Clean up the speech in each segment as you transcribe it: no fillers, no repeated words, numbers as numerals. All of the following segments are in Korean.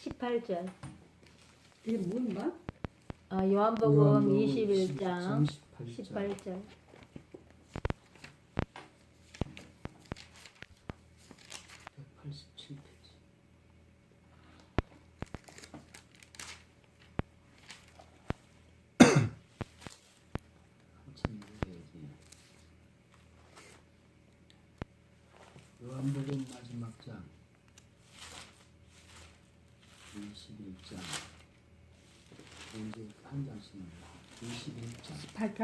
18절. 이게 뭔가? 요한복음 21장 18절. 요한복음 마지막 장 21장 이제 한 장씩입니다. 21장 8장?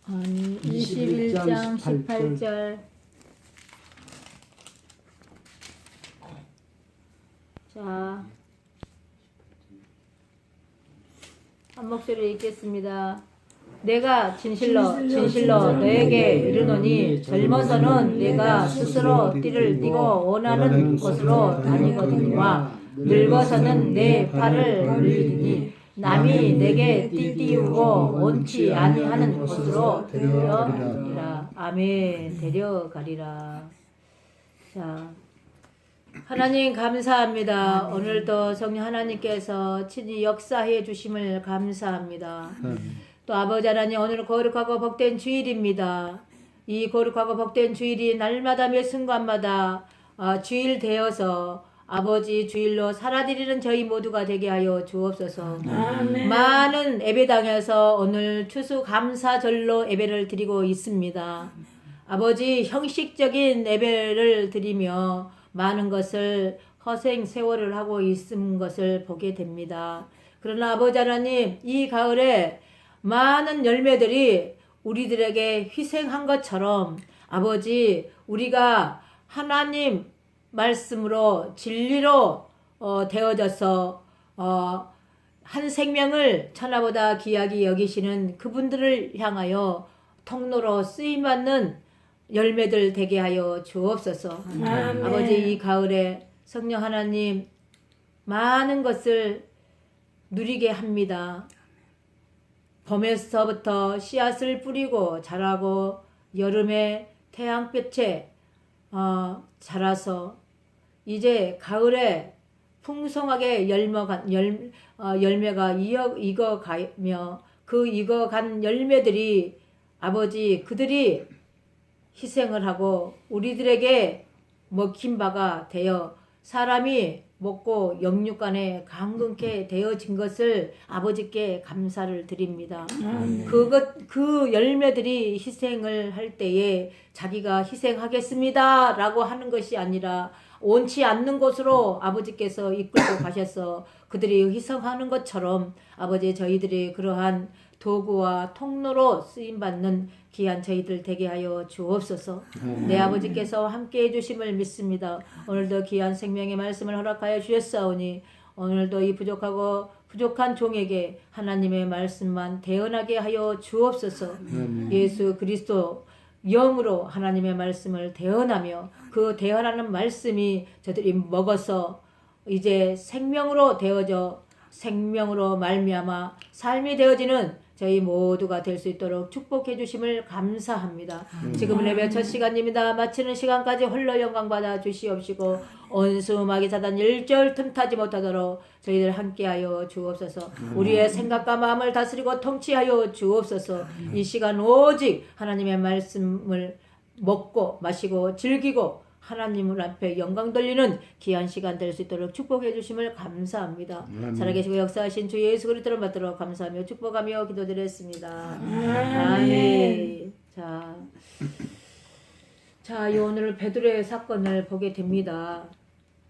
아니 21장 18절. 자, 한 목소리 읽겠습니다. 내가 진실로 너에게 이르노니 젊어서는 내가 스스로 띠를 띠고 원하는 곳으로 다니거니와 늙어서는 내 팔을 늘리니 남이 내게 띠 띠우고 원치 아니하는 곳으로 데려가리라. 아멘. 데려가리라. 자, 하나님 감사합니다. 오늘도 성령 하나님께서 친히 역사해 주심을 감사합니다. 또 아버지 하나님, 오늘 거룩하고 복된 주일입니다. 이 거룩하고 복된 주일이 날마다 매 순간마다 주일 되어서 아버지 주일로 살아드리는 저희 모두가 되게 하여 주옵소서. 아멘. 많은 예배당에서 오늘 추수감사절로 예배를 드리고 있습니다. 아버지 형식적인 예배를 드리며 많은 것을 허생 세월을 하고 있는 것을 보게 됩니다. 그러나 아버지 하나님, 이 가을에 많은 열매들이 우리들에게 희생한 것처럼 아버지, 우리가 하나님 말씀으로 진리로 되어져서 한 생명을 천하보다 귀하게 여기시는 그분들을 향하여 통로로 쓰임받는 열매들 되게 하여 주옵소서. 아멘. 아버지, 이 가을에 성령 하나님 많은 것을 누리게 합니다. 봄에서부터 씨앗을 뿌리고 자라고 여름에 태양볕에 자라서 이제 가을에 풍성하게 열매가 익어가며 그 익어간 열매들이 아버지, 그들이 희생을 하고 우리들에게 먹힌 바가 되어 사람이 먹고 영육간에 강건케 되어진 것을 아버지께 감사를 드립니다. 그 열매들이 희생을 할 때에 자기가 희생하겠습니다 라고 하는 것이 아니라 원치 않는 곳으로 아버지께서 이끌고 가셔서 그들이 희생하는 것처럼 아버지, 저희들이 그러한 도구와 통로로 쓰임받는 귀한 저희들 되게 하여 주옵소서. 내 아버지께서 함께해 주심을 믿습니다. 오늘도 귀한 생명의 말씀을 허락하여 주셨사오니 오늘도 이 부족한 종에게 하나님의 말씀만 대언하게 하여 주옵소서. 예수 그리스도 영으로 하나님의 말씀을 대언하며 그 대언하는 말씀이 저들이 먹어서 이제 생명으로 되어져 생명으로 말미암아 삶이 되어지는 저희 모두가 될 수 있도록 축복해 주심을 감사합니다. 지금은 예배 첫 시간입니다. 마치는 시간까지 홀로 영광 받아 주시옵시고 온수마귀 사단 일절 틈타지 못하도록 저희들 함께하여 주옵소서. 우리의 생각과 마음을 다스리고 통치하여 주옵소서. 이 시간 오직 하나님의 말씀을 먹고 마시고 즐기고 하나님 앞에 영광 돌리는 귀한 시간 될 수 있도록 축복해 주심을 감사합니다. 살아계시고 역사하신 주 예수 그리스도를 받도록 감사하며 축복하며 기도드렸습니다. 아멘. 자, 이 오늘 베드로의 사건을 보게 됩니다.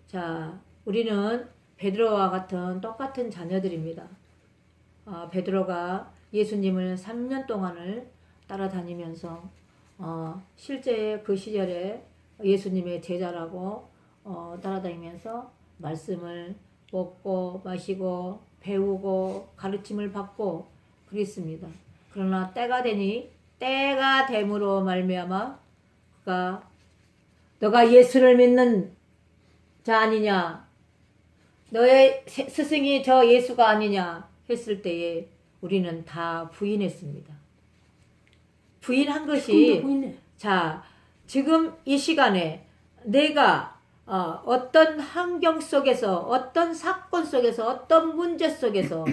자, 우리는 베드로와 같은 똑같은 자녀들입니다. 베드로가 예수님을 3년 동안을 따라다니면서 실제 그 시절에 예수님의 제자라고 따라다니면서 말씀을 먹고 마시고 배우고 가르침을 받고 그랬습니다. 그러나 때가 됨으로 말미암아 그가 너가 예수를 믿는 자 아니냐, 너의 스승이 저 예수가 아니냐 했을 때에 우리는 다 부인했습니다. 부인한 것이 자, 지금 이 시간에 내가 어떤 환경 속에서, 어떤 사건 속에서, 어떤 문제 속에서,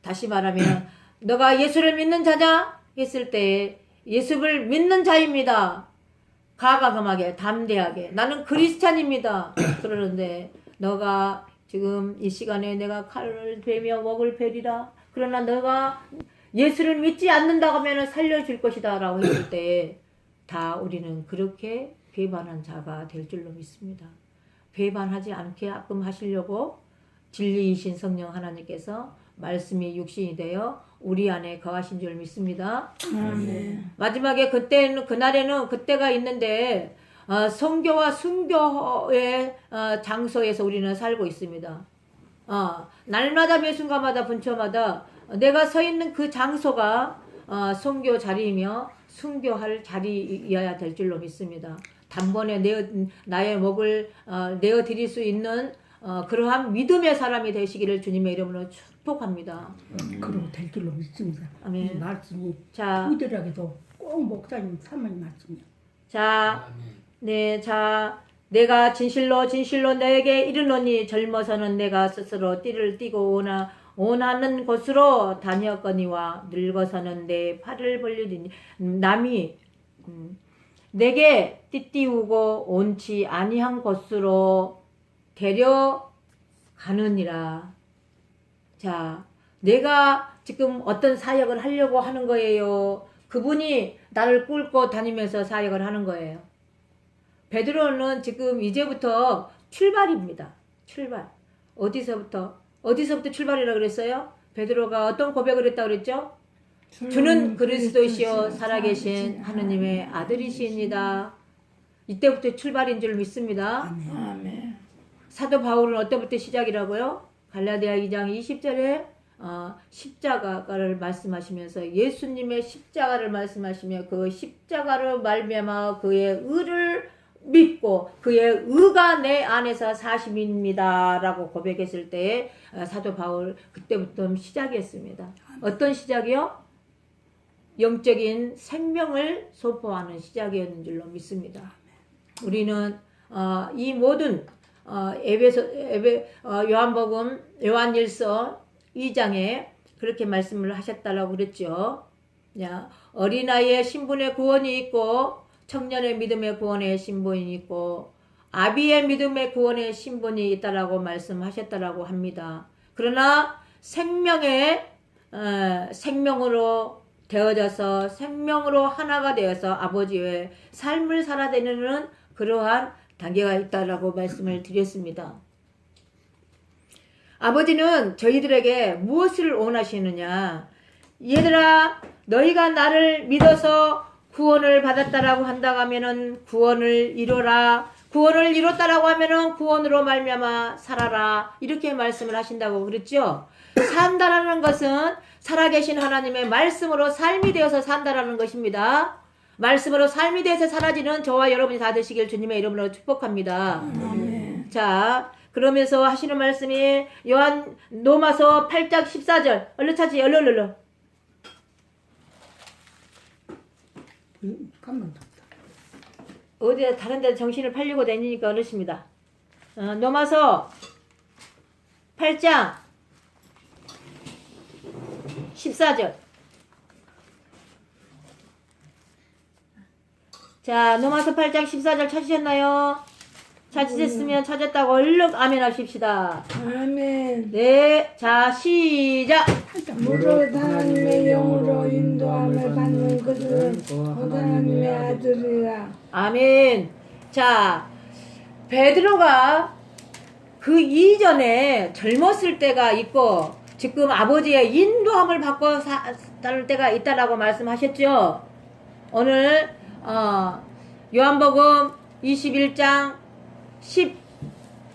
다시 말하면, 너가 예수를 믿는 자냐? 했을 때, 예수를 믿는 자입니다. 과감하게, 담대하게. 나는 크리스찬입니다. 그러는데, 너가 지금 이 시간에 내가 칼을 베며 목을 베리라. 그러나 너가 예수를 믿지 않는다고 하면 살려줄 것이다. 라고 했을 때, 다 우리는 그렇게 배반한 자가 될 줄로 믿습니다. 배반하지 않게끔 하시려고 진리이신 성령 하나님께서 말씀이 육신이 되어 우리 안에 거하신 줄 믿습니다. 아멘. 마지막에 그날에는 그때가 있는데 성교와 순교의 장소에서 우리는 살고 있습니다. 날마다 매 순간마다 분초마다 내가 서 있는 그 장소가 성교 자리이며 순교할 자리이어야 될 줄로 믿습니다. 단번에 나의 목을 내어드릴 수 있는 그러한 믿음의 사람이 되시기를 주님의 이름으로 축복합니다. 그러고 될 줄로 믿습니다. 아멘. 이 말씀이 자, 부드럽게도 꼭 목사님 삼의 말씀이요. 자, 아멘. 네, 자, 내가 진실로 진실로 너에게 이르노니 젊어서는 내가 스스로 띠를 띠고 원하는 곳으로 다녔거니와 늙어서는 내 팔을 벌리니 남이 내게 띠띠우고 온치 아니한 곳으로 데려가느니라. 자, 내가 지금 어떤 사역을 하려고 하는 거예요. 그분이 나를 끌고 다니면서 사역을 하는 거예요. 베드로는 지금 이제부터 출발입니다. 출발. 어디서부터 출발이라고 그랬어요? 베드로가 어떤 고백을 했다고 그랬죠? 주는 그리스도시요 살아계신 하느님의 아들이시입니다. 이때부터 출발인 줄 믿습니다. 아멘. 사도 바울은 어때부터 시작이라고요? 갈라디아 2장 20절에 십자가를 말씀하시면서 예수님의 십자가를 말씀하시며 그 십자가로 말미암아 그의 의를 믿고 그의 의가 내 안에서 사심입니다 라고 고백했을 때 사도 바울 그때부터 시작이었습니다. 어떤 시작이요? 영적인 생명을 선포하는 시작이었는 줄로 믿습니다. 우리는 이 모든 요한일서 2장에 그렇게 말씀을 하셨다라고 그랬죠. 어린아이의 신분의 구원이 있고 청년의 믿음의 구원의 신분이 있고 아비의 믿음의 구원의 신분이 있다라고 말씀하셨다라고 합니다. 그러나 생명으로 되어져서 생명으로 하나가 되어서 아버지의 삶을 살아내는 그러한 단계가 있다라고 말씀을 드렸습니다. 아버지는 저희들에게 무엇을 원하시느냐? 얘들아, 너희가 나를 믿어서 구원을 받았다라고 한다고 하면은 구원을 이루라. 구원을 이뤘다라고 하면은 구원으로 말미암아 살아라. 이렇게 말씀을 하신다고 그랬죠. 산다라는 것은 살아계신 하나님의 말씀으로 삶이 되어서 산다라는 것입니다. 말씀으로 삶이 되어서 사라지는 저와 여러분이 다 되시길 주님의 이름으로 축복합니다. 아멘. 자, 그러면서 하시는 말씀이 로마서 8장 14절. 얼른 찾지, 얼른. 가만 어디 다른 데 정신을 팔리고 다니니까 어르십니다. 로마서 8장 14절. 자, 로마서 8장 14절 찾으셨나요? 찾으셨으면 찾았다고 얼른 아멘 하십시다. 아멘. 네, 자, 시작. 무릇 하나님의 영으로 인도함을 받는 그들은 하나님의 아들이라. 아멘. 자, 베드로가 그 이전에 젊었을 때가 있고 지금 아버지의 인도함을 받고 살 때가 있다라고 말씀하셨죠. 오늘 요한복음 21장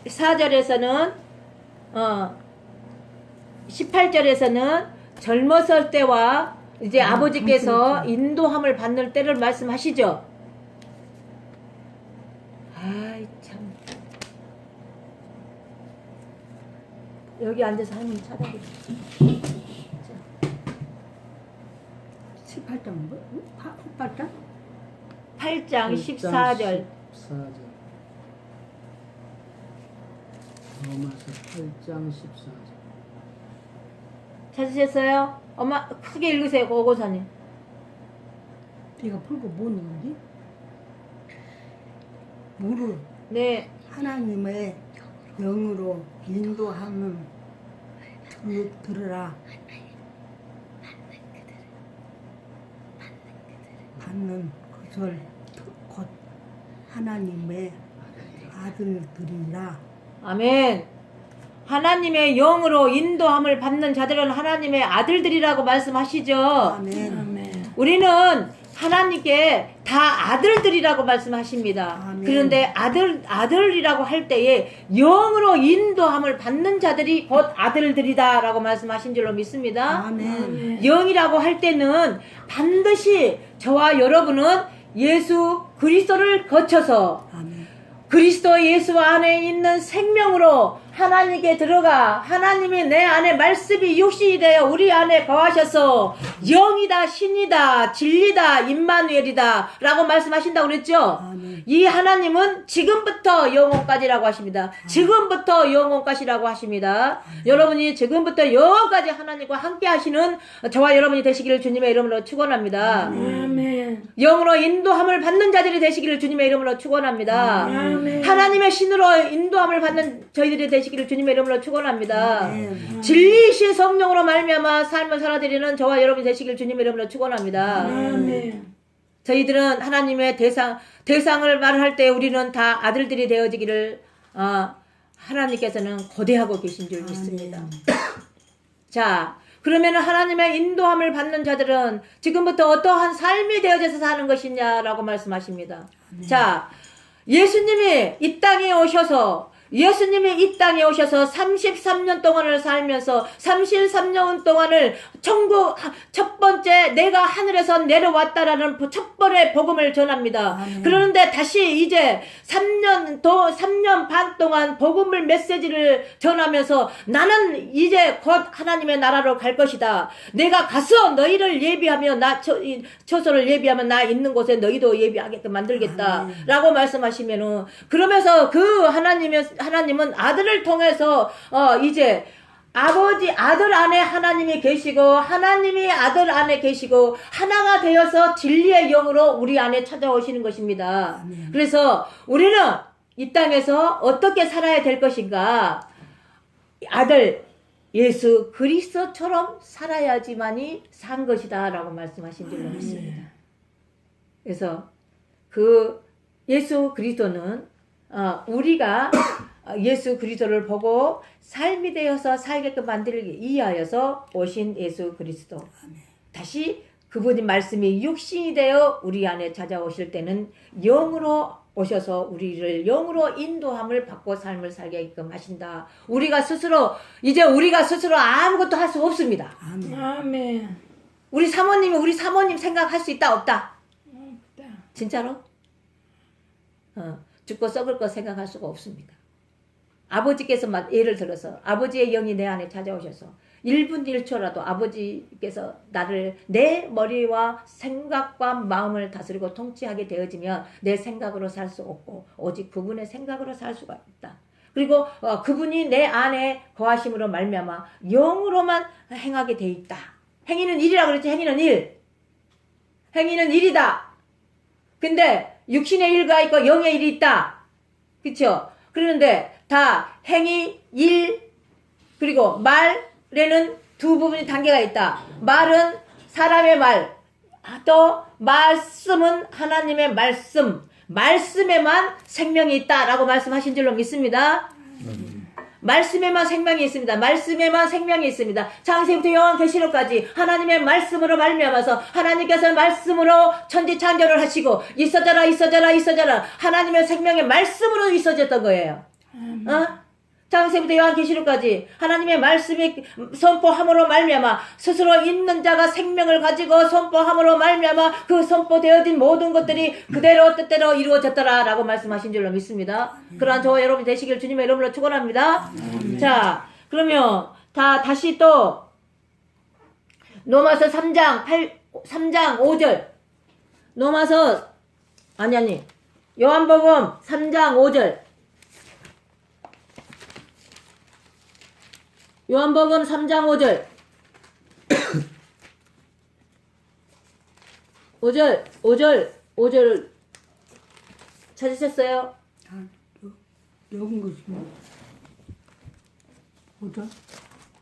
14절에서는 18절에서는 젊었을 때와 이제 아버지께서 인도함을 받는 때를 말씀하시죠. 아이 참. 여기 앉아서 하나님 찾아보세요. 18장 뭐? 8장? 8장 14절. 14절. 로마서 8장 14절. 찾으셨어요? 엄마 크게 읽으세요, 고고사님. 네가 풀고 뭐 넣은디? 무릇 네, 하나님의 영으로 인도하는 들으라. 받는 그들 곧 하나님의 아들들이라. 아멘. 하나님의 영으로 인도함을 받는 자들은 하나님의 아들들이라고 말씀하시죠. 아멘. 아멘. 우리는 하나님께 다 아들들이라고 말씀하십니다. 아멘. 그런데 아들이라고 할 때에 영으로 인도함을 받는 자들이 곧 아들들이다라고 말씀하신 줄로 믿습니다. 아멘. 영이라고 할 때는 반드시 저와 여러분은 예수 그리스도를 거쳐서 아멘. 그리스도 예수 안에 있는 생명으로 하나님께 들어가 하나님이 내 안에 말씀이 육신이 되어 우리 안에 거하셔서 영이다 신이다 진리다 임마누엘이다 라고 말씀하신다고 그랬죠. 아멘. 이 하나님은 지금부터 영원까지라고 하십니다. 지금부터 영원까지라고 하십니다. 여러분이 지금부터 영원까지 하나님과 함께 하시는 저와 여러분이 되시기를 주님의 이름으로 축원합니다. 아멘. 영으로 인도함을 받는 자들이 되시기를 주님의 이름으로 축원합니다. 아멘. 하나님의 신으로 인도함을 받는 저희들이 되시기를 주님의 이름으로 축원합니다. 아멘. 진리이신 성령으로 말미암아 삶을 살아드리는 저와 여러분이 되시기를 주님의 이름으로 축원합니다. 아멘. 저희들은 하나님의 대상을 말할 때 우리는 다 아들들이 되어지기를 하나님께서는 고대하고 계신 줄 믿습니다. 자, 그러면 하나님의 인도함을 받는 자들은 지금부터 어떠한 삶이 되어져서 사는 것이냐라고 말씀하십니다. 자, 예수님이 이 땅에 오셔서 33년 동안을 살면서 33년 동안을 천국 첫 번째 내가 하늘에서 내려왔다라는 첫 번의 복음을 전합니다. 아멘. 그러는데 다시 이제 3년 반 동안 복음을 메시지를 전하면서 나는 이제 곧 하나님의 나라로 갈 것이다. 내가 가서 너희를 예비하며 처소를 예비하면 나 있는 곳에 너희도 예비하게끔 만들겠다. 아멘. 라고 말씀하시면은 그러면서 그 하나님은 아들을 통해서 이제 아버지 아들 안에 하나님이 계시고 하나님이 아들 안에 계시고 하나가 되어서 진리의 영으로 우리 안에 찾아오시는 것입니다. 아멘. 그래서 우리는 이 땅에서 어떻게 살아야 될 것인가? 아들 예수 그리스도처럼 살아야지만이 산 것이다 라고 말씀하신 줄로 믿습니다. 그래서 그 예수 그리스도는 우리가 예수 그리스도를 보고 삶이 되어서 살게끔 만들기 위하여서 오신 예수 그리스도. 다시 그분의 말씀이 육신이 되어 우리 안에 찾아오실 때는 영으로 오셔서 우리를 영으로 인도함을 받고 삶을 살게끔 하신다. 우리가 스스로 아무것도 할 수 없습니다. 아멘. 아멘. 우리 사모님 생각할 수 있다 없다? 없다. 진짜로? 죽고 썩을 것 생각할 수가 없습니다. 아버지께서 예를 들어서 아버지의 영이 내 안에 찾아오셔서 1분 1초라도 아버지께서 나를 내 머리와 생각과 마음을 다스리고 통치하게 되어지면 내 생각으로 살 수 없고 오직 그분의 생각으로 살 수가 있다. 그리고 그분이 내 안에 거하심으로 말미암아 영으로만 행하게 돼 있다. 행위는 일이라고 그랬지. 행위는 일이다. 근데 육신의 일과 있고 영의 일이 있다. 그렇죠? 그런데 다 행위, 일, 그리고 말에는 두 부분이 단계가 있다. 말은 사람의 말, 또 말씀은 하나님의 말씀, 말씀에만 생명이 있다라고 말씀하신 줄로 믿습니다. 말씀에만 생명이 있습니다. 말씀에만 생명이 있습니다. 창세기부터 요한계시록까지 하나님의 말씀으로 말미암아서 하나님께서 말씀으로 천지창조를 하시고 있어져라 하나님의 생명의 말씀으로 있어졌던 거예요. 창세기부터 요한계시록까지 하나님의 말씀이 선포함으로 말미암아 스스로 있는 자가 생명을 가지고 선포함으로 말미암아 그 선포되어진 모든 것들이 그대로 뜻대로 이루어졌더라라고 말씀하신 줄로 믿습니다. 그러한 저와 여러분 되시길 주님의 이름으로 축원합니다. 자, 그러면 다시 또 로마서 3장 5절 요한복음 3장 5절 요한복음 3장 5절. 5절 찾으셨어요? 여긴 것이 보자.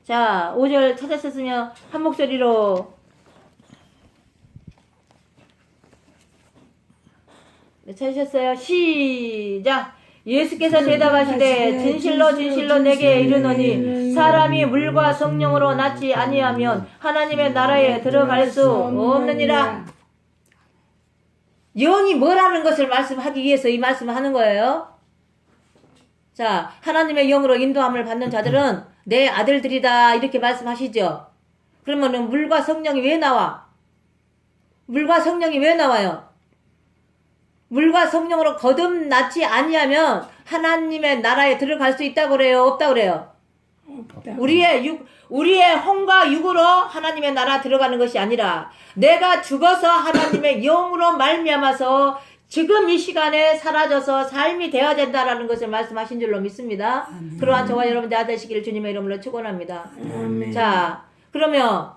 자, 5절 찾으셨으면 한 목소리로 네, 찾으셨어요? 시작! 예수께서 대답하시되 진실로 진실로 내게 이르노니 사람이 물과 성령으로 낳지 아니하면 하나님의 나라에 들어갈 수 없느니라. 영이 뭐라는 것을 말씀하기 위해서 이 말씀을 하는 거예요. 자, 하나님의 영으로 인도함을 받는 자들은 내 아들들이다 이렇게 말씀하시죠. 그러면은 물과 성령이 왜 나와? 물과 성령이 왜 나와요? 물과 성령으로 거듭나지 아니하면 하나님의 나라에 들어갈 수 있다고 그래요? 없다고 그래요? 없다. 우리의 혼과 육으로 하나님의 나라 들어가는 것이 아니라 내가 죽어서 하나님의 영으로 말미암아서 지금 이 시간에 사라져서 삶이 되어야 된다라는 것을 말씀하신 줄로 믿습니다. 그러한 저와 여러분 다 되시기를 주님의 이름으로 축원합니다. 아멘. 자, 그러면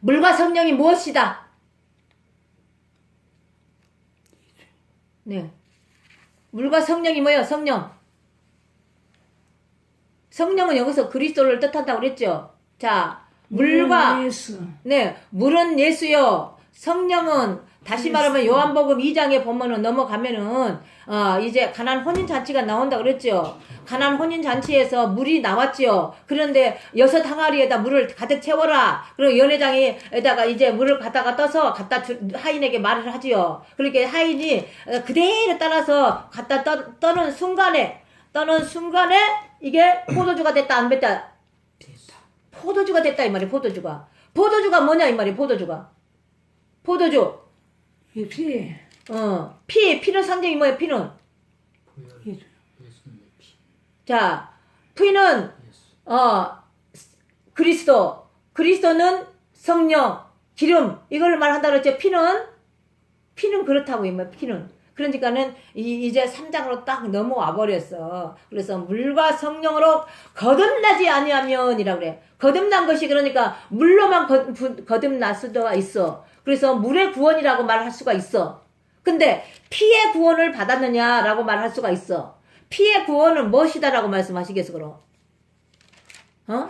물과 성령이 무엇이다? 네. 물과 성령이 뭐예요? 성령. 성령은 여기서 그리스도를 뜻한다고 그랬죠. 자, 물과 예수. 네, 물은 예수요. 성령은 다시 말하면 요한복음 2장에 보면은 넘어가면은 이제 가난 혼인 잔치가 나온다 그랬죠. 가난 혼인 잔치에서 물이 나왔죠. 그런데 6 항아리에다 물을 가득 채워라. 그리고 연회장에다가 이제 물을 갖다가 떠서 갖다 하인에게 말을 하지요. 그렇게 하인이 그대로 따라서 갖다 떠는 순간에 이게 포도주가 됐다 안 됐다? 포도주가 됐다 이 말이에요. 포도주가 뭐냐 이 말이에요. 포도주. 피. 피는 상징이 뭐예요? 피는. 예수님의 피. 자, 피는 그리스도는 성령, 기름 이걸 말한다 그랬죠. 피는 그렇다고 이 말. 피는. 그러니까는 이제 3장으로 딱 넘어와 버렸어. 그래서 물과 성령으로 거듭나지 아니하면이라고 그래. 거듭난 것이 그러니까 물로만 거듭날 수도 있어. 그래서 물의 구원이라고 말할 수가 있어. 근데 피의 구원을 받았느냐라고 말할 수가 있어. 피의 구원은 무엇이다라고 말씀하시겠어 그럼?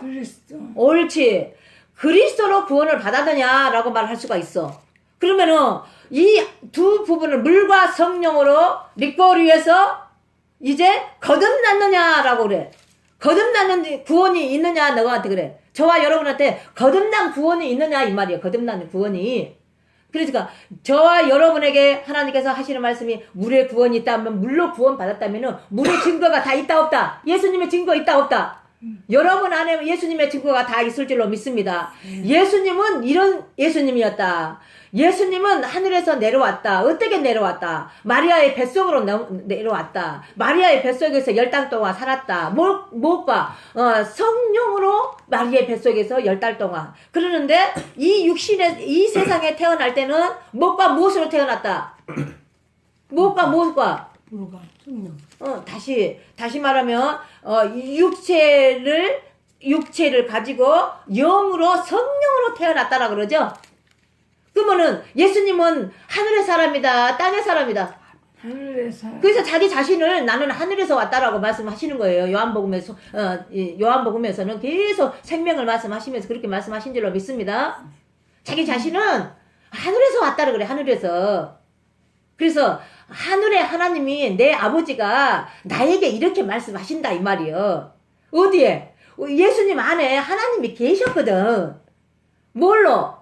그리스도. 옳지. 그리스도로 구원을 받았느냐라고 말할 수가 있어. 그러면은 이 두 부분을 물과 성령으로 믿고 위해서 이제 거듭났느냐라고 그래. 거듭나는 구원이 있느냐 너한테 그래. 저와 여러분한테 거듭난 구원이 있느냐 이 말이에요. 거듭난 구원이. 그러니까 저와 여러분에게 하나님께서 하시는 말씀이 물의 구원이 있다면 물로 구원 받았다면은 물의 증거가 다 있다 없다. 예수님의 증거 있다 없다. 여러분 안에 예수님의 증거가 다 있을 줄로 믿습니다. 예수님은 이런 예수님이었다. 예수님은 하늘에서 내려왔다. 어떻게 내려왔다? 마리아의 뱃속으로 내려왔다. 마리아의 뱃속에서 10달 동안 살았다. 무엇과? 성령으로 마리아의 뱃속에서 10달 동안. 그러는데 이 세상에 태어날 때는 무엇과 무엇으로 태어났다? 무엇과 무엇과? 물과 성령. 다시 말하면 육체를 가지고 영으로 성령으로 태어났다라 그러죠. 그러면은 예수님은 하늘의 사람이다, 땅의 사람이다. 하늘에서. 그래서 자기 자신을 나는 하늘에서 왔다라고 말씀하시는 거예요. 요한복음에서는 계속 생명을 말씀하시면서 그렇게 말씀하신 줄로 믿습니다. 자기 자신은 하늘에서 왔다라 그래. 하늘에서. 그래서 하늘의 하나님이 내 아버지가 나에게 이렇게 말씀하신다 이 말이에요. 어디에? 예수님 안에 하나님이 계셨거든. 뭘로?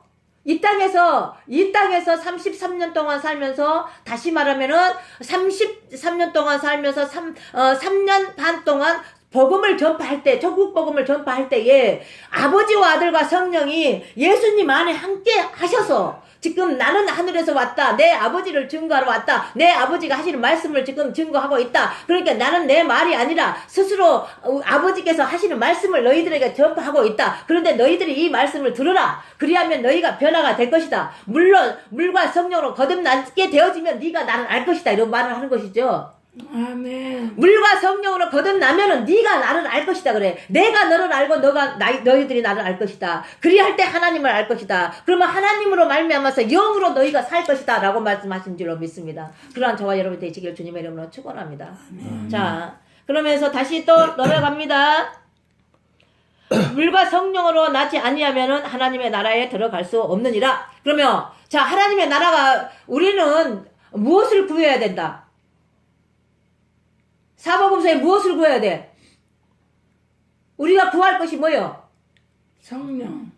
이 땅에서 33년 동안 살면서 다시 말하면은 33년 동안 살면서 3년 반 동안 복음을 전파할 때, 전국 복음을 전파할 때에 아버지와 아들과 성령이 예수님 안에 함께 하셔서 지금 나는 하늘에서 왔다. 내 아버지를 증거하러 왔다. 내 아버지가 하시는 말씀을 지금 증거하고 있다. 그러니까 나는 내 말이 아니라 스스로 아버지께서 하시는 말씀을 너희들에게 전파하고 있다. 그런데 너희들이 이 말씀을 들으라. 그리하면 너희가 변화가 될 것이다. 물론 물과 성령으로 거듭나게 되어지면 네가 나를 알 것이다. 이런 말을 하는 것이죠. 아멘. 물과 성령으로 거듭나면은 네가 나를 알 것이다 그래. 내가 너를 알고 너희들이 나를 알 것이다. 그리할 때 하나님을 알 것이다. 그러면 하나님으로 말미암아서 영으로 너희가 살 것이다 라고 말씀하신 줄로 믿습니다. 그러한 저와 여러분 되시길 주님의 이름으로 축원합니다. 자, 그러면서 다시 또 넘어갑니다. 물과 성령으로 나지 아니하면은 하나님의 나라에 들어갈 수 없느니라. 그러면 자, 하나님의 나라가 우리는 무엇을 구해야 된다? 사복음서에 무엇을 구해야 돼? 우리가 구할 것이 뭐요? 성령.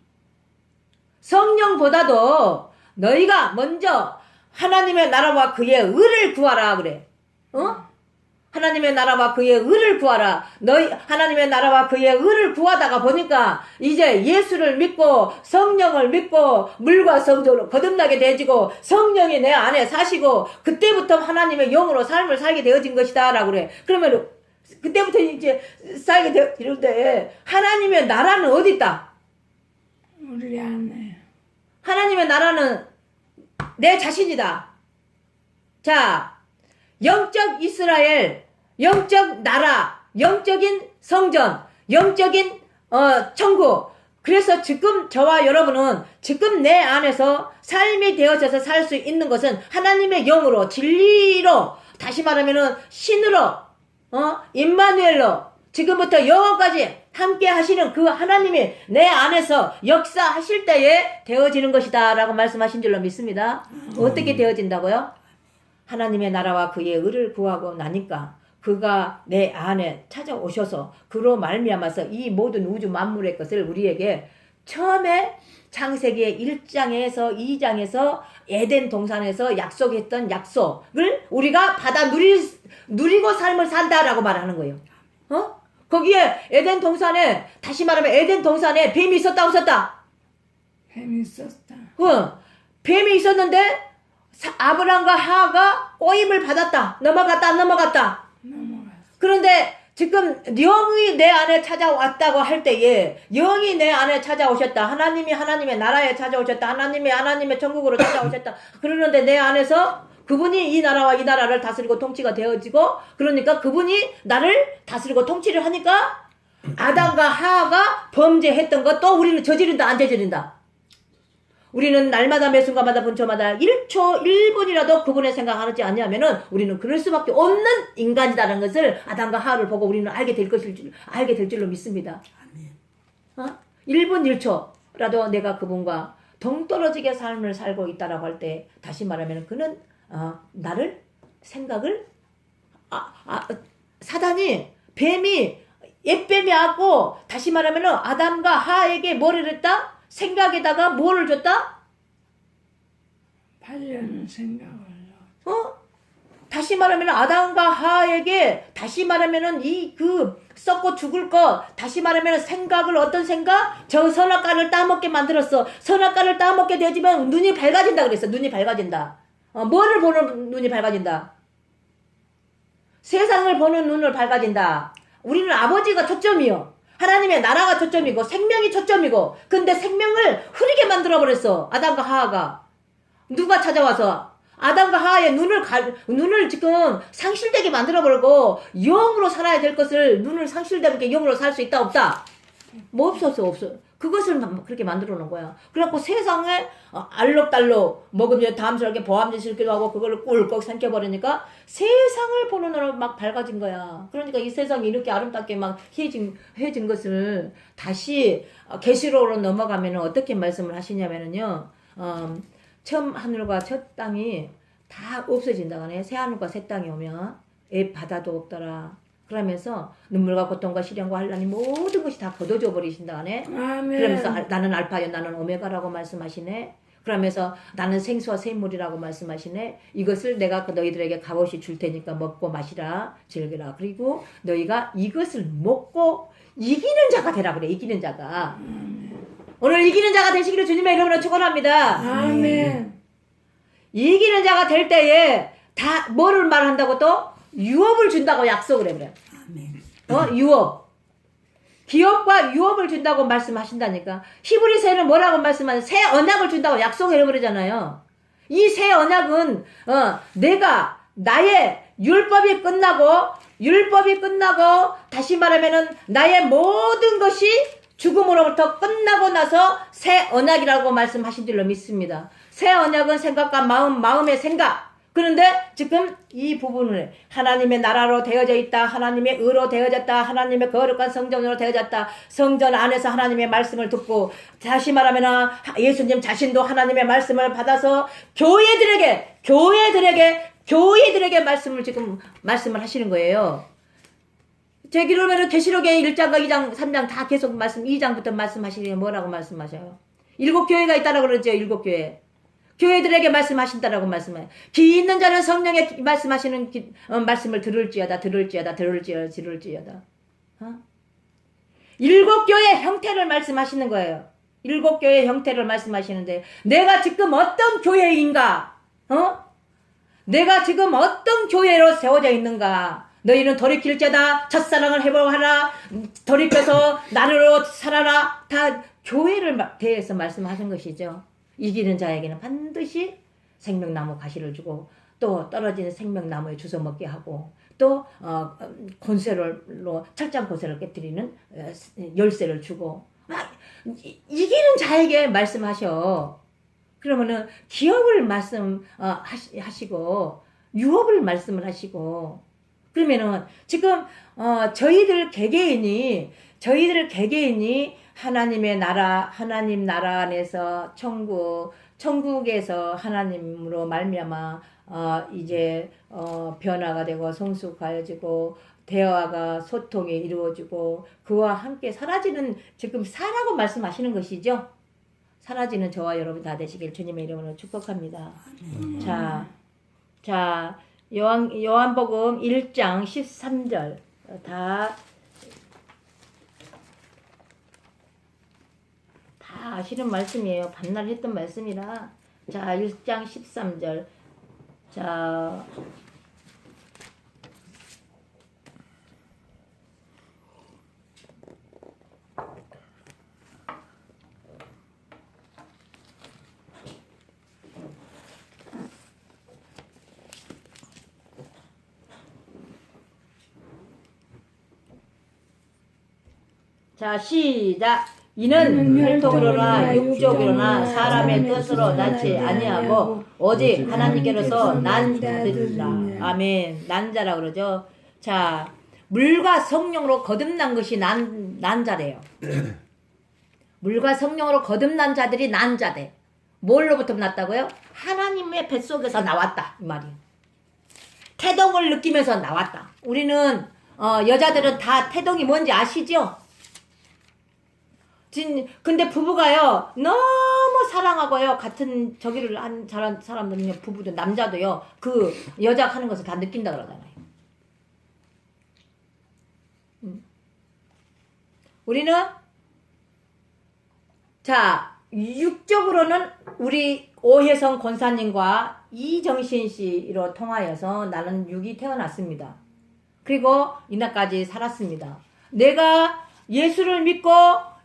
성령보다도 너희가 먼저 하나님의 나라와 그의 의를 구하라 그래. 하나님의 나라와 그의 의를 구하라. 너희 하나님의 나라와 그의 의를 구하다가 보니까 이제 예수를 믿고 성령을 믿고 물과 성령으로 거듭나게 되어지고 성령이 내 안에 사시고 그때부터 하나님의 영으로 삶을 살게 되어진 것이다 라고 그래. 그러면 그때부터 이제 살게 되어지는데 하나님의 나라는 어디 있다? 우리 안에. 하나님의 나라는 내 자신이다. 자, 영적 이스라엘, 영적 나라, 영적인 성전, 영적인 천국. 그래서 지금 저와 여러분은 지금 내 안에서 삶이 되어져서 살 수 있는 것은 하나님의 영으로 진리로 다시 말하면은 신으로 임마누엘로 지금부터 영원까지 함께 하시는 그 하나님이 내 안에서 역사하실 때에 되어지는 것이다 라고 말씀하신 줄로 믿습니다. 어떻게 되어진다고요? 하나님의 나라와 그의 의를 구하고 나니까 그가 내 안에 찾아오셔서 그로 말미암아서 이 모든 우주 만물의 것을 우리에게 처음에 창세기 1장에서 2장에서 에덴 동산에서 약속했던 약속을 우리가 받아 누리고 삶을 산다라고 말하는 거예요. 거기에 에덴 동산에 다시 말하면 에덴 동산에 뱀이 있었다 없었다? 뱀이 있었다. 뱀이 있었는데 아브람과 하하가 꼬임을 받았다. 넘어갔다 안 넘어갔다? 넘어갔어. 그런데 지금 영이 내 안에 찾아왔다고 할 때에 영이 내 안에 찾아오셨다. 하나님이 하나님의 나라에 찾아오셨다. 하나님의 천국으로 찾아오셨다. 그러는데 내 안에서 그분이 이 나라와 이 나라를 다스리고 통치가 되어지고 그러니까 그분이 나를 다스리고 통치를 하니까 아담과 하하가 범죄했던 것 또 우리는 저지른다 안 저지른다? 우리는 날마다 매 순간마다 분초마다 1초 1분이라도 그분의 생각하지 않냐면은 우리는 그럴 수밖에 없는 인간이다라는 것을 아담과 하하를 보고 우리는 알게 될 줄로 믿습니다. 1분 1초라도 내가 그분과 동떨어지게 삶을 살고 있다라고 할 때 다시 말하면 그는 나를 생각을 사단이 뱀이 옛뱀이 왔고 다시 말하면 아담과 하하에게 뭐를 했다? 생각에다가 뭐를 줬다? 팔려는 생각을. 다시 말하면 아담과 하하에게 다시 말하면은 썩고 죽을 것 다시 말하면 생각을 어떤 생각? 저 선악과를 따먹게 만들었어. 선악과를 따먹게 되지만 눈이 밝아진다 그랬어. 눈이 밝아진다. 뭐를 보는 눈이 밝아진다? 세상을 보는 눈을 밝아진다. 우리는 아버지가 초점이요. 하나님의 나라가 초점이고 생명이 초점이고 근데 생명을 흐리게 만들어버렸어. 아담과 하하가. 누가 찾아와서 아담과 하하의 눈을 지금 상실되게 만들어버리고 영으로 살아야 될 것을 눈을 상실되게 영으로 살 수 있다 없다? 뭐 없어. 그것을 그렇게 만들어 놓은 거야. 그래갖고 세상에 알록달록 먹으면 담스럽게 보암지스럽기도 하고 그걸 꿀꺽 삼켜버리니까 세상을 보는 눈으로 막 밝아진 거야. 그러니까 이 세상이 이렇게 아름답게 막 해진 것을 다시 계시록으로 넘어가면 어떻게 말씀을 하시냐면은요. 처음 하늘과 첫 땅이 다 없어진다고 하네. 새 하늘과 새 땅이 오면 바다도 없더라. 그러면서 눈물과 고통과 시련과 환난이 모든 것이 다 걷어져 버리신다 하네. 아멘. 그러면서 나는 알파요 나는 오메가라고 말씀하시네. 그러면서 나는 생수와 샘물이라고 말씀하시네. 이것을 내가 너희들에게 값없이 줄 테니까 먹고 마시라 즐기라. 그리고 너희가 이것을 먹고 이기는 자가 되라 그래. 이기는 자가. 오늘 이기는 자가 되시기를 주님의 이름으로 축원합니다. 아멘. 이기는 자가 될 때에 다 뭐를 말한다고 또? 유업을 준다고 약속을 해 그래. 유업. 기업과 유업을 준다고 말씀하신다니까. 히브리서에는 뭐라고 말씀하냐? 새 언약을 준다고 약속을 해버리잖아요. 이 새 언약은 내가 나의 율법이 끝나고 다시 말하면은 나의 모든 것이 죽음으로부터 끝나고 나서 새 언약이라고 말씀하신 줄로 믿습니다. 새 언약은 생각과 마음의 생각. 그런데 지금 이 부분을 하나님의 나라로 되어져 있다. 하나님의 의로 되어졌다. 하나님의 거룩한 성전으로 되어졌다. 성전 안에서 하나님의 말씀을 듣고 다시 말하면 예수님 자신도 하나님의 말씀을 받아서 교회들에게 말씀을 지금 말씀을 하시는 거예요. 제 기록에는 계시록의 1장과 2장, 3장 다 계속 2장부터 말씀하시니 뭐라고 말씀하셔요? 7교회가 있다라고 그러죠. 7교회. 교회들에게 말씀하신다라고 말씀해요. 귀 있는 자는 성령의 말씀하시는 말씀을 들을지어다. 7교회 형태를 말씀하시는 거예요. 7교회 형태를 말씀하시는데 내가 지금 어떤 교회인가? 내가 지금 어떤 교회로 세워져 있는가? 너희는 돌이킬 자다. 첫사랑을 회복하라. 돌이켜서 나로 살아라. 다 교회를 대해서 말씀하신 것이죠. 이기는 자에게는 반드시 생명나무 가시를 주고 또 떨어지는 생명나무에 주워 먹게 하고 또 곤세로 철장 곤세를 깨뜨리는 열쇠를 주고 막 이기는 자에게 말씀하셔. 그러면은 기업을 하시고 유업을 말씀을 하시고 그러면은 지금 저희들 개개인이 하나님의 나라, 하나님 나라 안에서 천국에서 하나님으로 말미암아 이제 변화가 되고 성숙하여지고 대화가 소통이 이루어지고 그와 함께 사라지는 지금 사라고 말씀하시는 것이죠. 사라지는 저와 여러분 다 되시길 주님의 이름으로 축복합니다. 자 요한복음 1장 13절 다 아시는 말씀이에요. 반날 했던 말씀이라. 자, 1장 13절. 자, 시작. 이는 혈통으로나 육적으로나 사람의 뜻으로 낳지 아니하고 오직 하나님께로서 난 자들이라. 아멘. 난 자라 그러죠. 자, 물과 성령으로 거듭난 것이 난 자래요. 물과 성령으로 거듭난 자들이 난 자대. 뭘로부터 났다고요? 하나님의 뱃속에서 나왔다 이 말이에요. 태동을 느끼면서 나왔다. 우리는 여자들은 다 태동이 뭔지 아시죠? 근데 부부가요 너무 사랑하고요 같은 저기를 한 사람들은요 부부도 남자도요 그 여자 하는 것을 다 느낀다 그러잖아요. 우리는 자 육적으로는 우리 오혜성 권사님과 이정신 씨로 통하여서 나는 육이 태어났습니다. 그리고 이날까지 살았습니다. 내가 예수를 믿고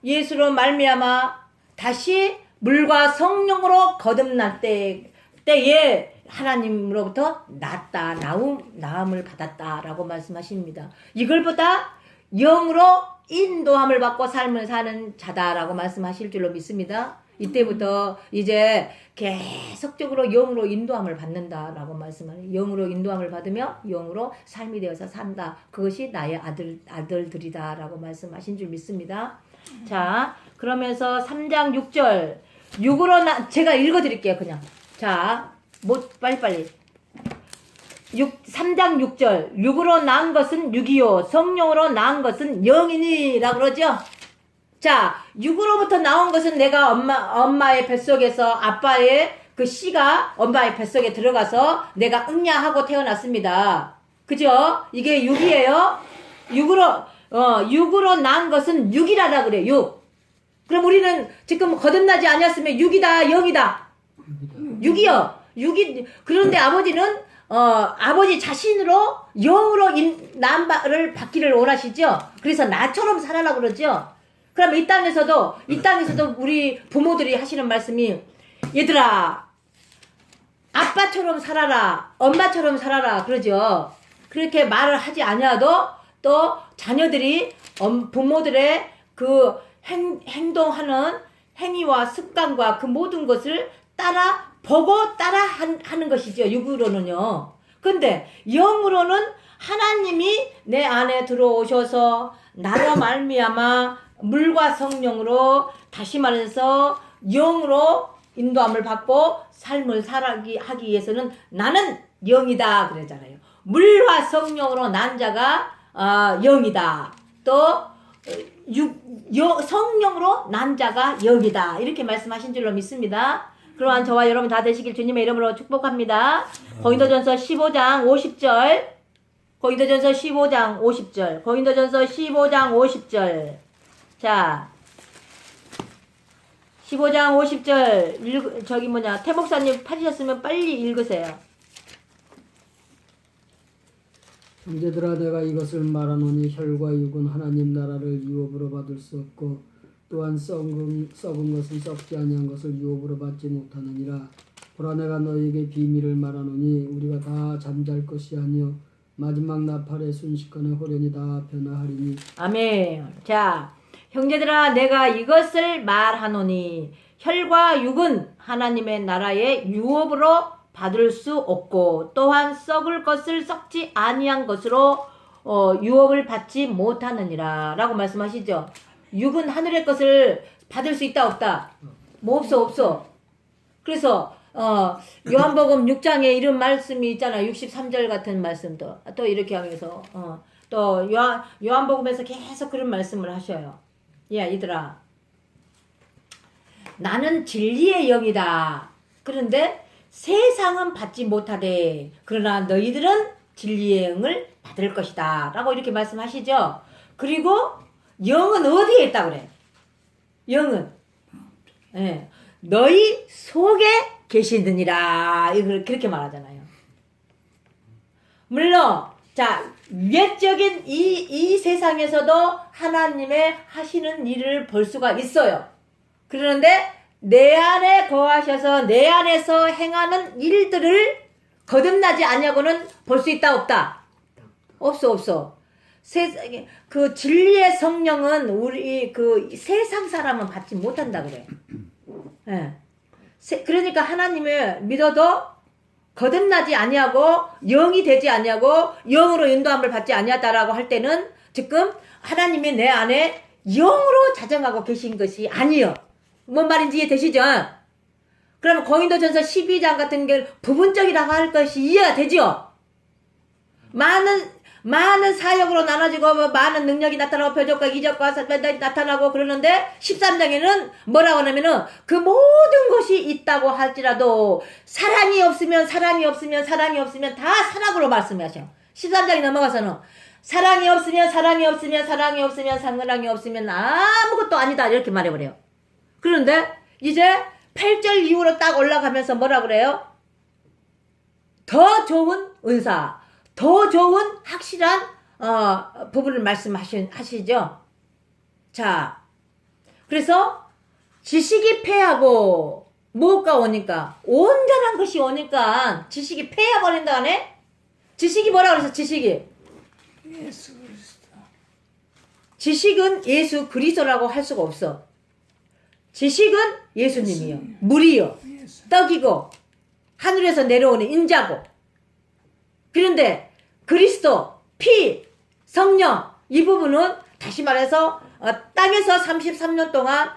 예수로 말미암아 다시 물과 성령으로 거듭날 때에 하나님으로부터 나음을 받았다라고 말씀하십니다. 이걸보다 영으로 인도함을 받고 삶을 사는 자다라고 말씀하실 줄로 믿습니다. 이때부터 이제 계속적으로 영으로 인도함을 받는다라고 말씀하는 영으로 인도함을 받으며 영으로 삶이 되어서 산다. 그것이 나의 아들들이다라고 말씀하신 줄 믿습니다. 자, 그러면서 3장 6절 6으로 제가 읽어드릴게요. 그냥 자, 빨리빨리 3장 6절 6으로 낳은 것은 6이요 성령으로 낳은 것은 영이니라 그러죠. 자, 6으로부터 나온 것은 내가 엄마의 뱃속에서 아빠의 그 씨가 엄마의 뱃속에 들어가서 내가 응야하고 태어났습니다. 그죠? 이게 6이에요. 6으로 낳은 것은 6이라라 그래. 6. 그럼 우리는 지금 거듭나지 않았으면 6이다, 0이다. 6이요. 6이 그런데 아버지는 아버지 자신으로 영으로 남바를 받기를 원하시죠. 그래서 나처럼 살아라 그러죠. 그럼 이 땅에서도 우리 부모들이 하시는 말씀이 얘들아 아빠처럼 살아라 엄마처럼 살아라 그러죠. 그렇게 말을 하지 아니어도 또 자녀들이 부모들의 그 행동하는 행위와 습관과 그 모든 것을 보고 따라 하는 것이죠. 육으로는요. 근데 영으로는 하나님이 내 안에 들어오셔서 나로 말미암아 물과 성령으로 다시 말해서 영으로 인도함을 받고 삶을 살아기 하기 위해서는 나는 영이다 그러잖아요. 물과 성령으로 난 자가 영이다. 또 성령으로 난 자가 영이다. 이렇게 말씀하신 줄로 믿습니다. 그러한 저와 여러분 다 되시길 주님의 이름으로 축복합니다. 고린도전서 15장 50절. 고린도전서 15장 50절. 고린도전서 15장 50절. 자, 15장 50절 태 목사님 찾으셨으면 빨리 읽으세요. 형제들아 내가 이것을 말하노니 혈과 육은 하나님 나라를 유업으로 받을 수 없고 또한 썩은 것은 썩지 아니한 것을 유업으로 받지 못하느니라. 보라 내가 너희에게 비밀을 말하노니 우리가 다 잠잘 것이 아니요 마지막 나팔의 순식간에 호련히 다 변화하리니. 아멘. 자, 형제들아 내가 이것을 말하노니 혈과 육은 하나님의 나라의 유업으로 받을 수 없고 또한 썩을 것을 썩지 아니한 것으로 유업을 받지 못하느니라 라고 말씀하시죠. 육은 하늘의 것을 받을 수 있다 없다? 뭐 없어. 그래서 요한복음 6장에 이런 말씀이 있잖아. 63절 같은 말씀도 또 이렇게 하면서 또 요한복음에서 계속 그런 말씀을 하셔요. 야 얘들아 나는 진리의 영이다. 그런데 세상은 받지 못하되 그러나 너희들은 진리의 영을 받을 것이다 라고 이렇게 말씀하시죠. 그리고 영은 어디에 있다 그래? 영은 너희 속에 계시느니라 그렇게 말하잖아요. 물론 자 외적인 이 세상에서도 하나님의 하시는 일을 볼 수가 있어요. 그런데 내 안에 거하셔서 내 안에서 행하는 일들을 거듭나지 아니하고는 볼 수 있다 없다? 없어. 세상에 그 진리의 성령은 우리 그 세상 사람은 받지 못한다 그래. 그러니까 하나님을 믿어도 거듭나지 아니하고 영이 되지 아니하고 영으로 인도함을 받지 아니하다라고 할 때는 지금 하나님이 내 안에 영으로 자정하고 계신 것이 아니요. 뭔 말인지 이해되시죠? 그러면 고린도전서 12장 같은 게 부분적이라고 할 것이 이해가 되죠? 많은 사역으로 나눠지고 많은 능력이 나타나고 표적과 이적과 나타나고 그러는데 13장에는 뭐라고 하냐면은 그 모든 것이 있다고 할지라도 사랑이 없으면 다 사랑으로 말씀하셔요. 13장에 넘어가서는 사랑이 없으면 아무것도 아니다 이렇게 말해버려요. 그런데 이제 8절 이후로 딱 올라가면서 뭐라 그래요? 더 좋은 은사, 더 좋은 확실한 부분을 말씀하시죠. 자, 그래서 지식이 패하고 뭐가 오니까 온전한 것이 오니까 지식이 패해버린다 하네. 지식이 뭐라 그래서 지식이 예수 그리스도. 지식은 예수 그리스도라고 할 수가 없어. 지식은 예수님이요. 물이요. 떡이고 하늘에서 내려오는 인자고. 그런데 그리스도, 피, 성령 이 부분은 다시 말해서 땅에서 33년 동안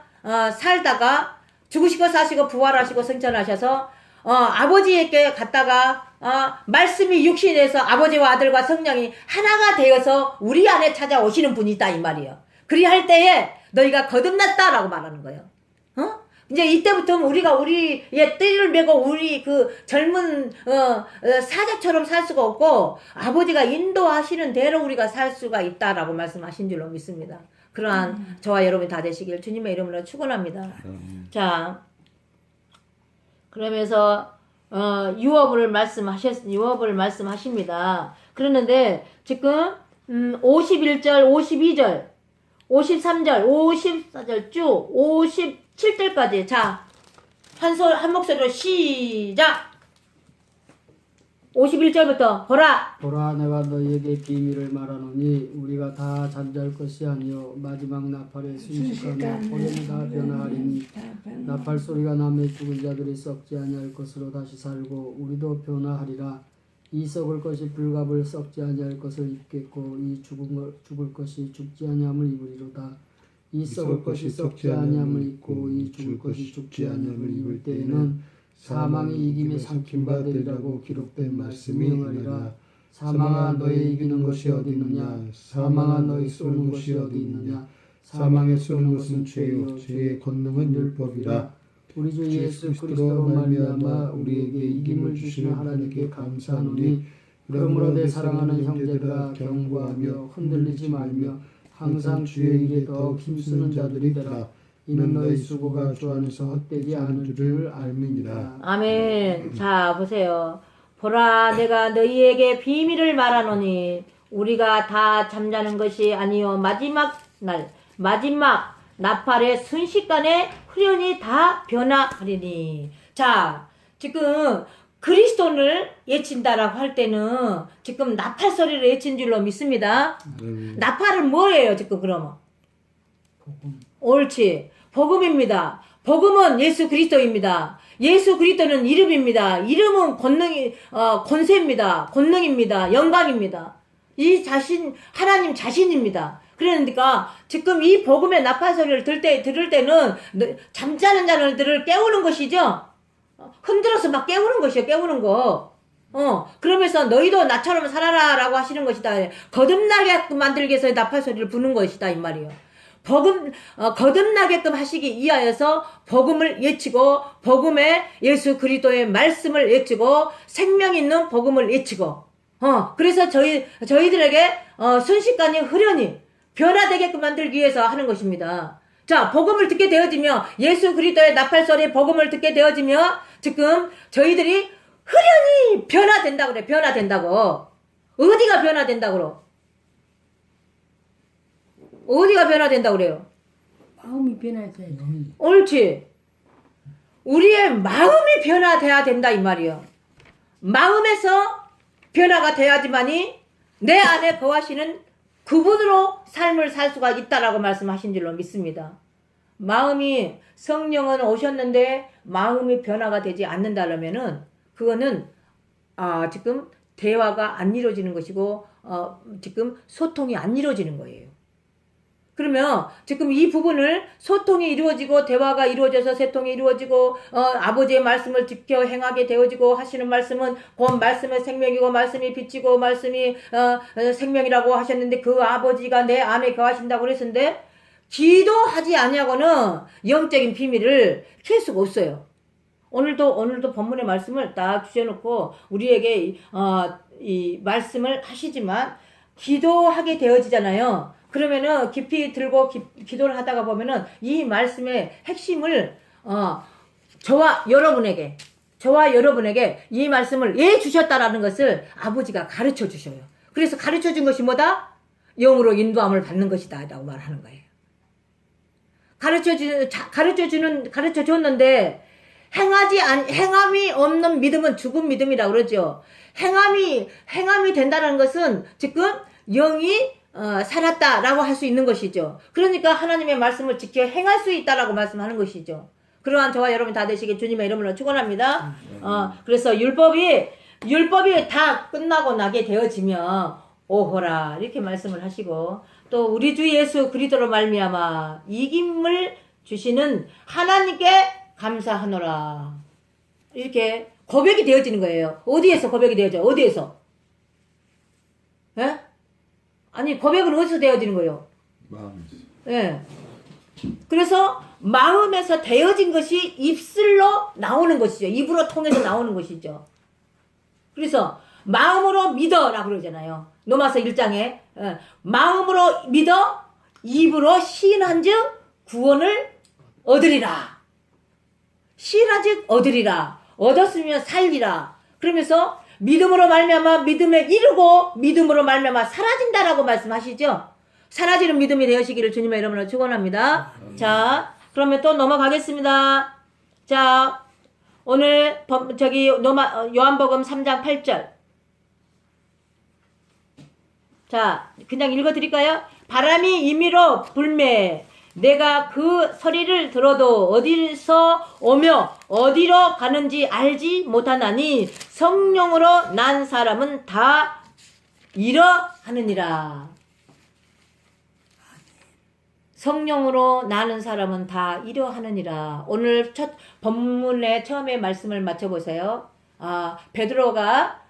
살다가 죽으시고 사시고 부활하시고 승천하셔서 아버지에게 갔다가 말씀이 육신에서 아버지와 아들과 성령이 하나가 되어서 우리 안에 찾아오시는 분이다 이 말이에요. 그리할 때에 너희가 거듭났다라고 말하는 거예요. 이제 이때부터 우리의 띠를 메고 우리 그 젊은 사자처럼 살 수가 없고 아버지가 인도하시는 대로 우리가 살 수가 있다라고 말씀하신 줄로 믿습니다. 그러한 저와 여러분이 다 되시길 주님의 이름으로 축원합니다. 자, 그러면서 유업을 말씀하십니다. 그러는데 지금 51절, 52절, 53절, 54절 쭉 57절까지 자, 한 목소리로 시작. 51절부터 보라 보라 내가 너희에게 비밀을 말하노니 우리가 다 잠잘 것이 아니요 마지막 나팔의 순식간에 호련이 다 변화하리니 나팔 소리가 나매 죽은 자들이 썩지 아니할 것으로 다시 살고 우리도 변화하리라. 이 썩을 것이 불갑을 썩지 아니할 것을 입겠고 이 죽을 것이 죽지 아니함을 입으리로다. 이 썩을 것이 썩지 아니함을 입고 이 죽을 것이 죽지 아니함을 입을 때에는 사망이 이김에 삼킨 바 되리라고 기록된 말씀이 응하리라. 사망아 너의 이기는 것이 어디 있느냐? 사망아 너의 쏘는 것이 어디 있느냐? 사망에 쏘는 것은 죄요 죄의 권능은 율법이라. 우리 주 예수 그리스도로 말미암아 우리에게 이김을 주시는 하나님께 감사하노니 그러므로 내 사랑하는 형제들아 경고하며 흔들리지 말며 항상 주의 일에 더욱 힘쓰는 자들이 되라. 이는 너희 수고가 주 안에서 헛되지 않을 줄을 알미니라. 아멘. 자 보세요. 보라 내가 너희에게 비밀을 말하노니 우리가 다 잠자는 것이 아니요 마지막 나팔의 순식간에 후련이 다 변화하리니. 자 지금 그리스도를 예친다라고 할 때는 지금 나팔 소리를 예친 줄로 믿습니다. 나팔은 뭐예요 지금 그러면? 옳지. 복음입니다. 복음은 예수 그리스도입니다. 예수 그리스도는 이름입니다. 이름은 권세입니다. 권능입니다. 영광입니다. 이 하나님 자신입니다. 그러니까 지금 이 복음의 나팔 소리를 들을 때는 잠자는 자들을 깨우는 것이죠. 흔들어서 막 깨우는 것이요. 깨우는 거. 그러면서 너희도 나처럼 살아라라고 하시는 것이다. 거듭나게 만들기 위해서 나팔 소리를 부는 것이다 이 말이에요. 거듭나게끔 하시기 위하여서 복음을 외치고 복음의 예수 그리스도의 말씀을 외치고 생명 있는 복음을 외치고 그래서 저희들에게 순식간에 흐련히 변화되게끔 만들기 위해서 하는 것입니다. 자, 복음을 듣게 되어지며 예수 그리스도의 나팔 소리의 복음을 듣게 되어지며 지금 저희들이 흐련히 변화된다고 그래. 변화된다고. 어디가 변화된다고? 어디가 변화된다고 그래요? 마음이 변화돼야지. 옳지. 우리의 마음이 변화돼야 된다 이 말이요. 마음에서 변화가 돼야지만이 내 안에 거하시는 그분으로 삶을 살 수가 있다라고 말씀하신 줄로 믿습니다. 마음이 성령은 오셨는데 마음이 변화가 되지 않는다라면은 그거는 지금 대화가 안 이루어지는 것이고 지금 소통이 안 이루어지는 거예요. 그러면 지금 이 부분을 소통이 이루어지고 대화가 이루어져서 소통이 이루어지고 아버지의 말씀을 지켜 행하게 되어지고 하시는 말씀은 곧 말씀의 생명이고 말씀이 빛이고 말씀이 생명이라고 하셨는데 그 아버지가 내 안에 거하신다고 그랬는데 기도하지 아니하고는 영적인 비밀을 캘 수가 없어요. 오늘도 본문의 말씀을 딱 주셔놓고 우리에게 이 말씀을 하시지만 기도하게 되어지잖아요. 그러면은 깊이 들고 기도를 하다가 보면은 이 말씀의 핵심을 저와 여러분에게 이 말씀을 왜 주셨다라는 것을 아버지가 가르쳐 주셔요. 그래서 가르쳐 준 것이 뭐다? 영으로 인도함을 받는 것이다 라고 말하는 거예요. 가르쳐 줬는데 행함이 없는 믿음은 죽은 믿음이라고 그러죠. 행함이 된다는 것은 지금 영이 살았다라고 할 수 있는 것이죠. 그러니까 하나님의 말씀을 지켜 행할 수 있다라고 말씀하는 것이죠. 그러한 저와 여러분 다 되시길 주님의 이름으로 축원합니다. 그래서 율법이 다 끝나고 나게 되어지면 오호라 이렇게 말씀을 하시고 또 우리 주 예수 그리스도로 말미암아 이김을 주시는 하나님께 감사하노라 이렇게 고백이 되어지는 거예요. 어디에서 고백이 되어져요? 어디에서? 예? 아니 고백은 어디서 되어지는 거예요? 마음에서. 예. 그래서 마음에서 되어진 것이 입술로 나오는 것이죠. 입으로 통해서 나오는 것이죠. 그래서 마음으로 믿어라고 그러잖아요. 로마서 1장에 마음으로 믿어 입으로 시인한즉 구원을 얻으리라. 시인한즉 얻으리라. 얻었으면 살리라. 그러면서 믿음으로 말미암아 믿음에 이르고 믿음으로 말미암아 사라진다라고 말씀하시죠. 사라지는 믿음이 되시기를 주님의 이름으로 축원합니다. 자, 그러면 또 넘어가겠습니다. 자, 오늘 요한복음 3장 8절 자, 그냥 읽어드릴까요? 바람이 임의로 불매 내가 그 소리를 들어도 어디서 오며 어디로 가는지 알지 못하나니 성령으로 난 사람은 다 이러하느니라. 성령으로 나는 사람은 다 이러하느니라. 오늘 첫 본문의 처음에 말씀을 맞춰보세요. 베드로가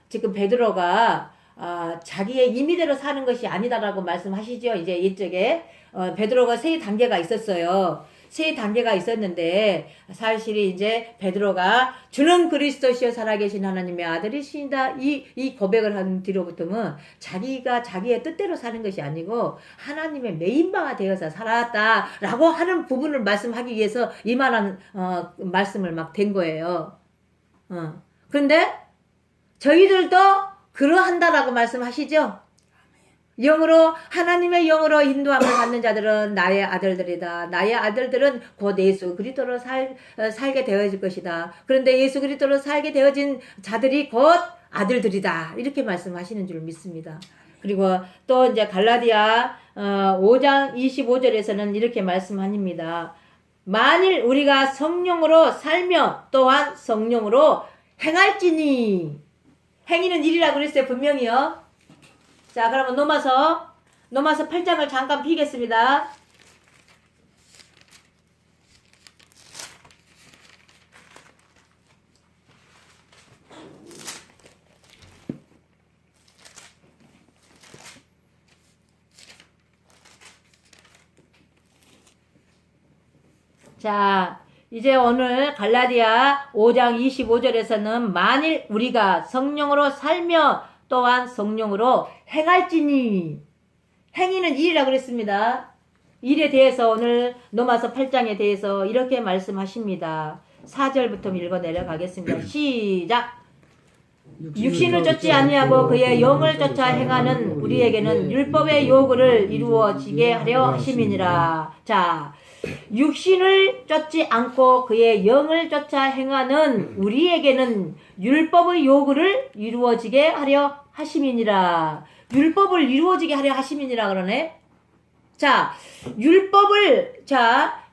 자기의 임의대로 사는 것이 아니다라고 말씀하시죠. 이제 이쪽에 베드로가 세 단계가 있었어요. 세 단계가 있었는데 사실이 이제 베드로가 주는 그리스도시여 살아계신 하나님의 아들이시다 이 고백을 한 뒤로부터는 자기가 자기의 뜻대로 사는 것이 아니고 하나님의 메인바가 되어서 살았다라고 하는 부분을 말씀하기 위해서 이만한 말씀을 막 된 거예요. 그런데 저희들도 그러한다라고 말씀하시죠. 영으로 하나님의 영으로 인도함을 받는 자들은 나의 아들들이다. 나의 아들들은 곧 예수 그리스도로 살게 되어질 것이다. 그런데 예수 그리스도로 살게 되어진 자들이 곧 아들들이다. 이렇게 말씀하시는 줄 믿습니다. 그리고 또 이제 갈라디아 5장 25절에서는 이렇게 말씀합니다. 만일 우리가 성령으로 살며 또한 성령으로 행할지니 행위는 일이라고 그랬어요. 분명히요. 자, 그러면 노마서 8장을 잠깐 피겠습니다. 자, 이제 오늘 갈라디아 5장 25절에서는 만일 우리가 성령으로 살며 또한 성령으로 행할지니 행위는 일이라고 그랬습니다. 일에 대해서 오늘 로마서 8장에 대해서 이렇게 말씀하십니다. 4절부터 읽어 내려가겠습니다. 시작. 육신을 쫓지 아니하고 그의 영을 쫓아 행하는 우리에게는 율법의 요구를 이루어지게 하려 하심이니라. 자, 육신을 쫓지 않고 그의 영을 쫓아 행하는 우리에게는 율법의 요구를 이루어지게 하려 하심이니라. 율법을 이루어지게 하려 하심이니라 그러네. 자,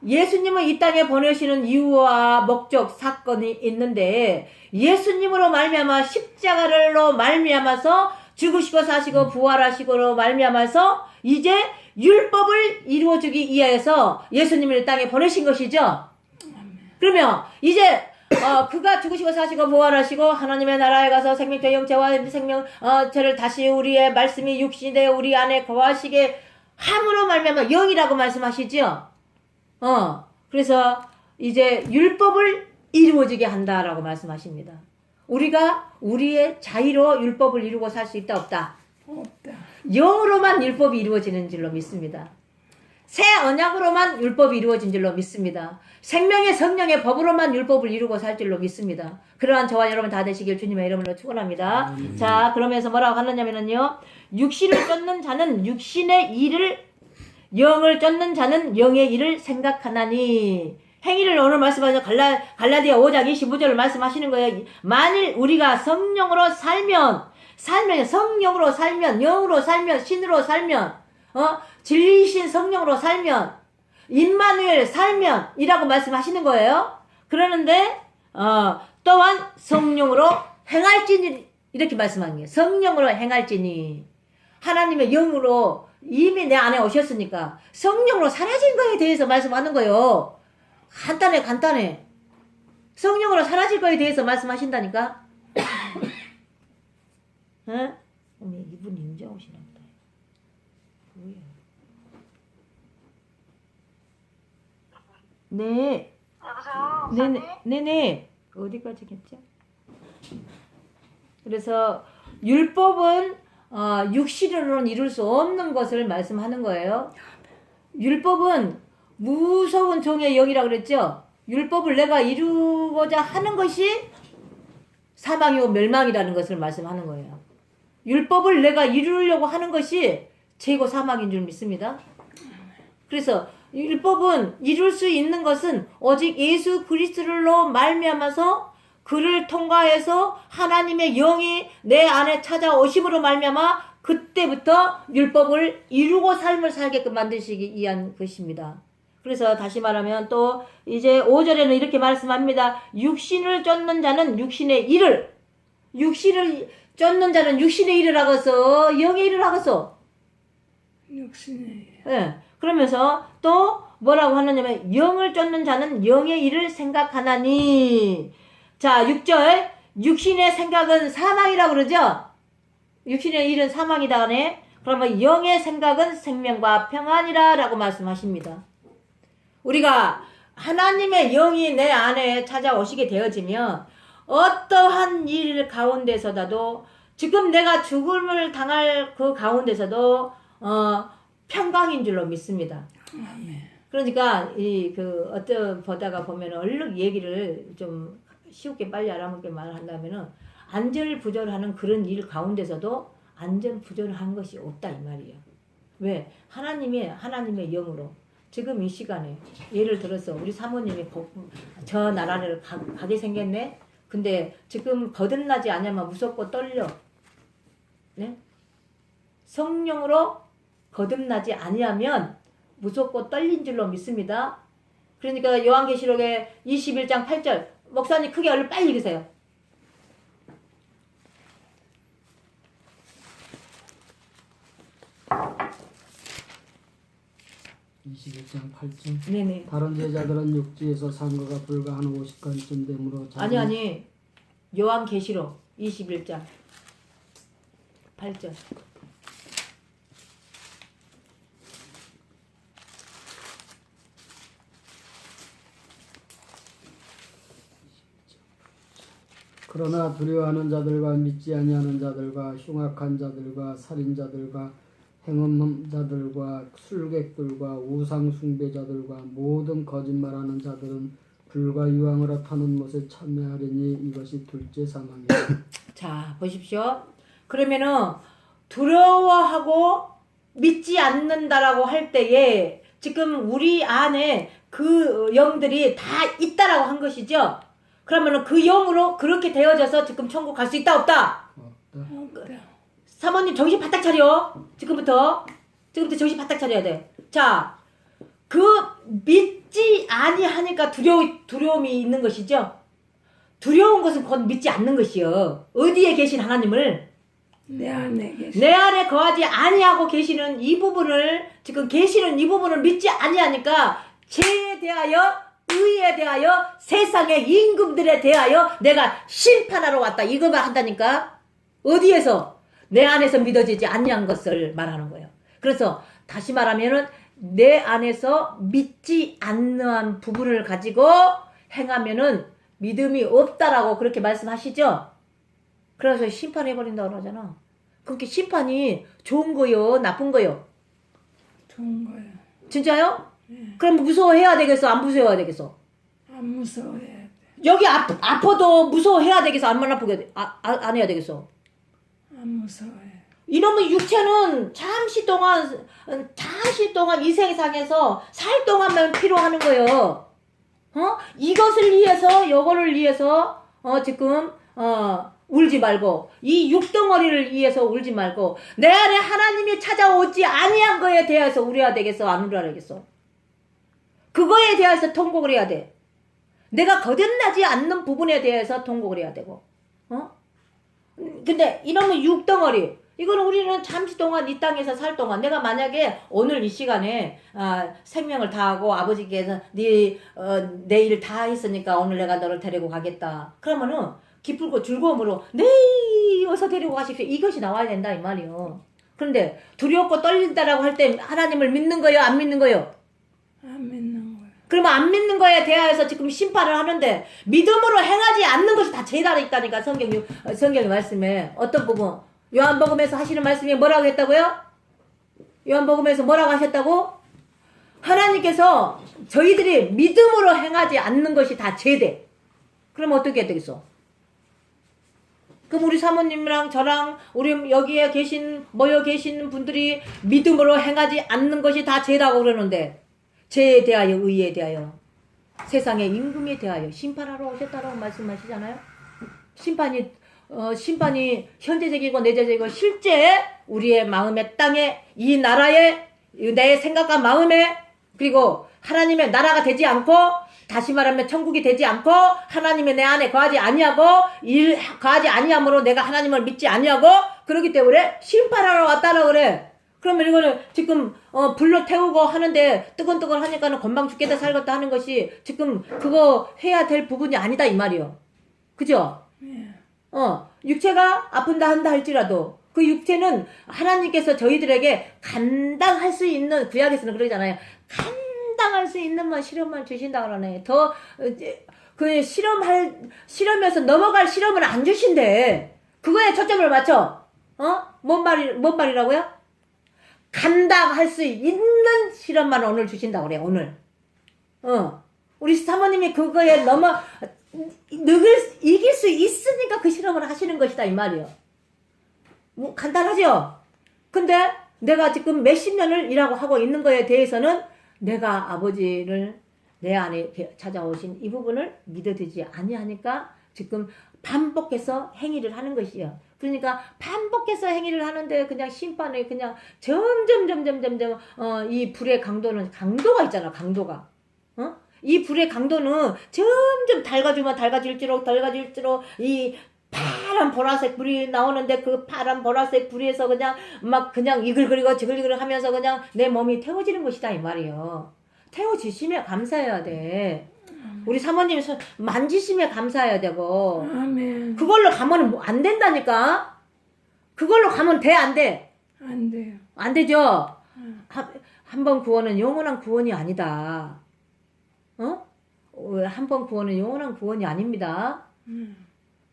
예수님을 이 땅에 보내시는 이유와 목적 사건이 있는데 예수님으로 말미암아 십자가로 말미암아서 죽으시고 사시고 부활하시고로 말미암아서 이제 율법을 이루어주기 위하여서 예수님을 이 땅에 보내신 것이죠. 그러면 이제 그가 죽으시고 사시고 부활하시고 하나님의 나라에 가서 생명적 영체와 생명체를 다시 우리의 말씀이 육신이 되어 우리 안에 거하시게 함으로 말미암아 영이라고 말씀하시죠. 그래서 이제 율법을 이루어지게 한다라고 말씀하십니다. 우리가 우리의 자의로 율법을 이루고 살 수 있다 없다? 없다. 영으로만 율법이 이루어지는 줄로 믿습니다. 새 언약으로만 율법이 이루어진 줄로 믿습니다. 생명의 성령의 법으로만 율법을 이루고 살 줄로 믿습니다. 그러한 저와 여러분 다 되시길 주님의 이름으로 축원합니다. 자, 그러면서 뭐라고 하느냐면요, 육신을 쫓는 자는 육신의 일을, 영을 쫓는 자는 영의 일을 생각하나니. 행위를 오늘 말씀하셔서 갈라디아 5장 25절을 말씀하시는 거예요. 만일 우리가 성령으로 살면, 성령으로 살면, 영으로 살면, 신으로 살면, 진리이신 성령으로 살면, 임마누엘 살면 이라고 말씀하시는 거예요. 그러는데 또한 성령으로 행할지니 이렇게 말씀하는 거예요. 성령으로 행할지니. 하나님의 영으로 이미 내 안에 오셨으니까 성령으로 사라진 거에 대해서 말씀하는 거예요. 간단해. 성령으로 사라질 거에 대해서 말씀하신다니까. 응? 이분이 인정 오시나 보다. 뭐야? 네. 여보세요? 네네. 어디까지 했죠? 그래서 율법은 육신으로는 이룰 수 없는 것을 말씀하는 거예요. 율법은 무서운 종의 영이라고 그랬죠? 율법을 내가 이루고자 하는 것이 사망이고 멸망이라는 것을 말씀하는 거예요. 율법을 내가 이루려고 하는 것이 죄고 사망인 줄 믿습니다. 그래서 율법은 이룰 수 있는 것은 오직 예수 그리스도로 말미암아서 그를 통과해서 하나님의 영이 내 안에 찾아오심으로 말미암아 그때부터 율법을 이루고 삶을 살게끔 만드시기 위한 것입니다. 그래서 다시 말하면 또 이제 5절에는 이렇게 말씀합니다. 육신을 쫓는 자는 육신의 일을 하고서 영의 일을 하고서 육신의 예. 그러면서 또 뭐라고 하느냐면 영을 쫓는 자는 영의 일을 생각하나니. 자, 6절 육신의 생각은 사망이라고 그러죠. 육신의 일은 사망이다 하네. 그러면 영의 생각은 생명과 평안이라 라고 말씀하십니다. 우리가 하나님의 영이 내 안에 찾아오시게 되어지면 어떠한 일 가운데서라도 지금 내가 죽음을 당할 그 가운데서도 평강인 줄로 믿습니다. 그러니까 어떤 보다가 보면 얼른 얘기를 좀 쉽게 빨리 알아먹게 말한다면은 안절부절하는 그런 일 가운데서도 안절부절한 것이 없다 이 말이에요. 왜? 하나님의 영으로 지금 이 시간에 예를 들어서 우리 사모님이 저 나라를 가게 생겼네. 근데 지금 거듭나지 않으면 무섭고 떨려. 네? 성령으로 거듭나지 아니하면 무섭고 떨린 줄로 믿습니다. 그러니까 요한계시록의 21장 8절 목사님 크게 얼른 빨리 읽으세요. (21장 8절) 네네. 다른 제자들은 육지에서 산 거가 불과 한 50간쯤 되므로 아니 요한계시록 21장 8절. 그러나 두려워하는 자들과 믿지 아니하는 자들과 흉악한 자들과 살인자들과 행음자들과 술객들과 우상 숭배자들과 모든 거짓말하는 자들은 불과 유황으로 타는 못에 참여하리니 이것이 둘째 사망이다. 자, 보십시오. 그러면은 두려워하고 믿지 않는다라고 할 때에 지금 우리 안에 그 영들이 다 있다라고 한 것이죠. 그러면은 그 영으로 그렇게 되어져서 지금 천국 갈 수 있다 없다? 없다. 사모님 정신 바짝 차려. 지금부터 정신 바짝 차려야 돼. 자, 그 믿지 아니하니까 두려움이 있는 것이죠. 두려운 것은 곧 믿지 않는 것이요. 어디에 계신 하나님을 내 안에 계신 내 안에 거하지 아니하고 계시는 이 부분을 지금 계시는 이 부분을 믿지 아니하니까 죄에 대하여 의에 대하여 세상의 임금들에 대하여 내가 심판하러 왔다 이거만 한다니까. 어디에서? 내 안에서 믿어지지 아니한 것을 말하는 거예요. 그래서 다시 말하면은 내 안에서 믿지 않는 부분을 가지고 행하면은 믿음이 없다라고 그렇게 말씀하시죠. 그래서 심판해버린다고 그러잖아. 그렇게 심판이 좋은 거요 나쁜 거요? 좋은 거야. 진짜요? 그럼 무서워해야 되겠어? 안 무서워해야 되겠어? 안 무서워해야 돼. 여기 아파도 무서워해야 되겠어? 안 아프게 안 해야 되겠어? 안 무서워해. 이놈의 육체는 잠시 동안 이 세상에서 살 동안만 필요하는 거예요. 이것을 위해서 요거를 위해서 지금 울지 말고 이 육덩어리를 위해서 울지 말고 내 안에 하나님이 찾아오지 아니한 거에 대해서 울어야 되겠어? 안 울어야 되겠어? 그거에 대해서 통곡을 해야 돼. 내가 거듭나지 않는 부분에 대해서 통곡을 해야 되고. 근데 이놈의 육덩어리 이거는 우리는 잠시 동안 이 땅에서 살 동안 내가 만약에 오늘 이 시간에 생명을 다하고 아버지께서 내일 다 했으니까 오늘 내가 너를 데리고 가겠다. 그러면은 기쁘고 즐거움으로 네 어서 데리고 가십시오. 이것이 나와야 된다 이 말이요. 그런데 두렵고 떨린다라고 할 때 하나님을 믿는 거요 안 믿는 거요? 안 믿는 거야. 그러면 안 믿는 거에 대하여서 지금 심판을 하는데 믿음으로 행하지 않는 것이 다 죄다 있다니까 성경의 말씀에 어떤 부분 요한복음에서 하시는 말씀이 뭐라고 했다고요? 요한복음에서 뭐라고 하셨다고? 하나님께서 저희들이 믿음으로 행하지 않는 것이 다 죄돼. 그러면 어떻게 해야 되겠어? 그럼 우리 사모님이랑 저랑 우리 여기에 모여 계신 분들이 믿음으로 행하지 않는 것이 다 죄라고 그러는데 죄에 대하여 의에 대하여 세상의 임금에 대하여 심판하러 오셨다라고 말씀하시잖아요. 심판이 심판이 현재적이고 내재적이고 실제 우리의 마음의 땅에 이 나라에 내 생각과 마음에 그리고 하나님의 나라가 되지 않고 다시 말하면 천국이 되지 않고 하나님의 내 안에 거하지 아니하고 거하지 아니함으로 내가 하나님을 믿지 아니하고 그러기 때문에 심판하러 왔다라 그래. 그러면 이거는 지금 불로 태우고 하는데 뜨끈뜨끈 하니까는 건방 죽겠다 살겠다 하는 것이 지금 그거 해야 될 부분이 아니다 이 말이요. 그죠? 예. 육체가 아픈다 한다 할지라도 그 육체는 하나님께서 저희들에게 감당할 수 있는 구약에서는 그러잖아요. 감당할 수 있는 시련만 주신다 그러네. 그 실험에서 넘어갈 실험을 안 주신대. 그거에 초점을 맞춰. 뭔 말이라고요? 감당할 수 있는 실험만 오늘 주신다 그래 오늘. 우리 사모님이 그거에 이길 수 있으니까 그 실험을 하시는 것이다 이 말이요. 뭐 간단하죠? 근데 내가 지금 몇십 년을 일하고 하고 있는 거에 대해서는 내가 아버지를 내 안에 찾아오신 이 부분을 믿어지지 아니하니까 지금 반복해서 행위를 하는 것이요. 그러니까 반복해서 행위를 하는데 그냥 심판에 그냥 점점 이 불의 강도가 있잖아. 강도가. 이 불의 강도는 점점 달가질수록 이 파란 보라색 불이 나오는데 그 파란 보라색 불에서 그냥 이글거리고 지글지글 하면서 그냥 내 몸이 태워지는 것이다 이 말이에요. 태워주시면 감사해야 돼. 우리 사모님 만지시면 감사해야 되고. 아멘. 그걸로 가면 안 된다니까. 그걸로 가면 돼 안 돼? 안 돼요. 안 되죠. 한 번 구원은 영원한 구원이 아니다. 한 번 구원은 영원한 구원이 아닙니다.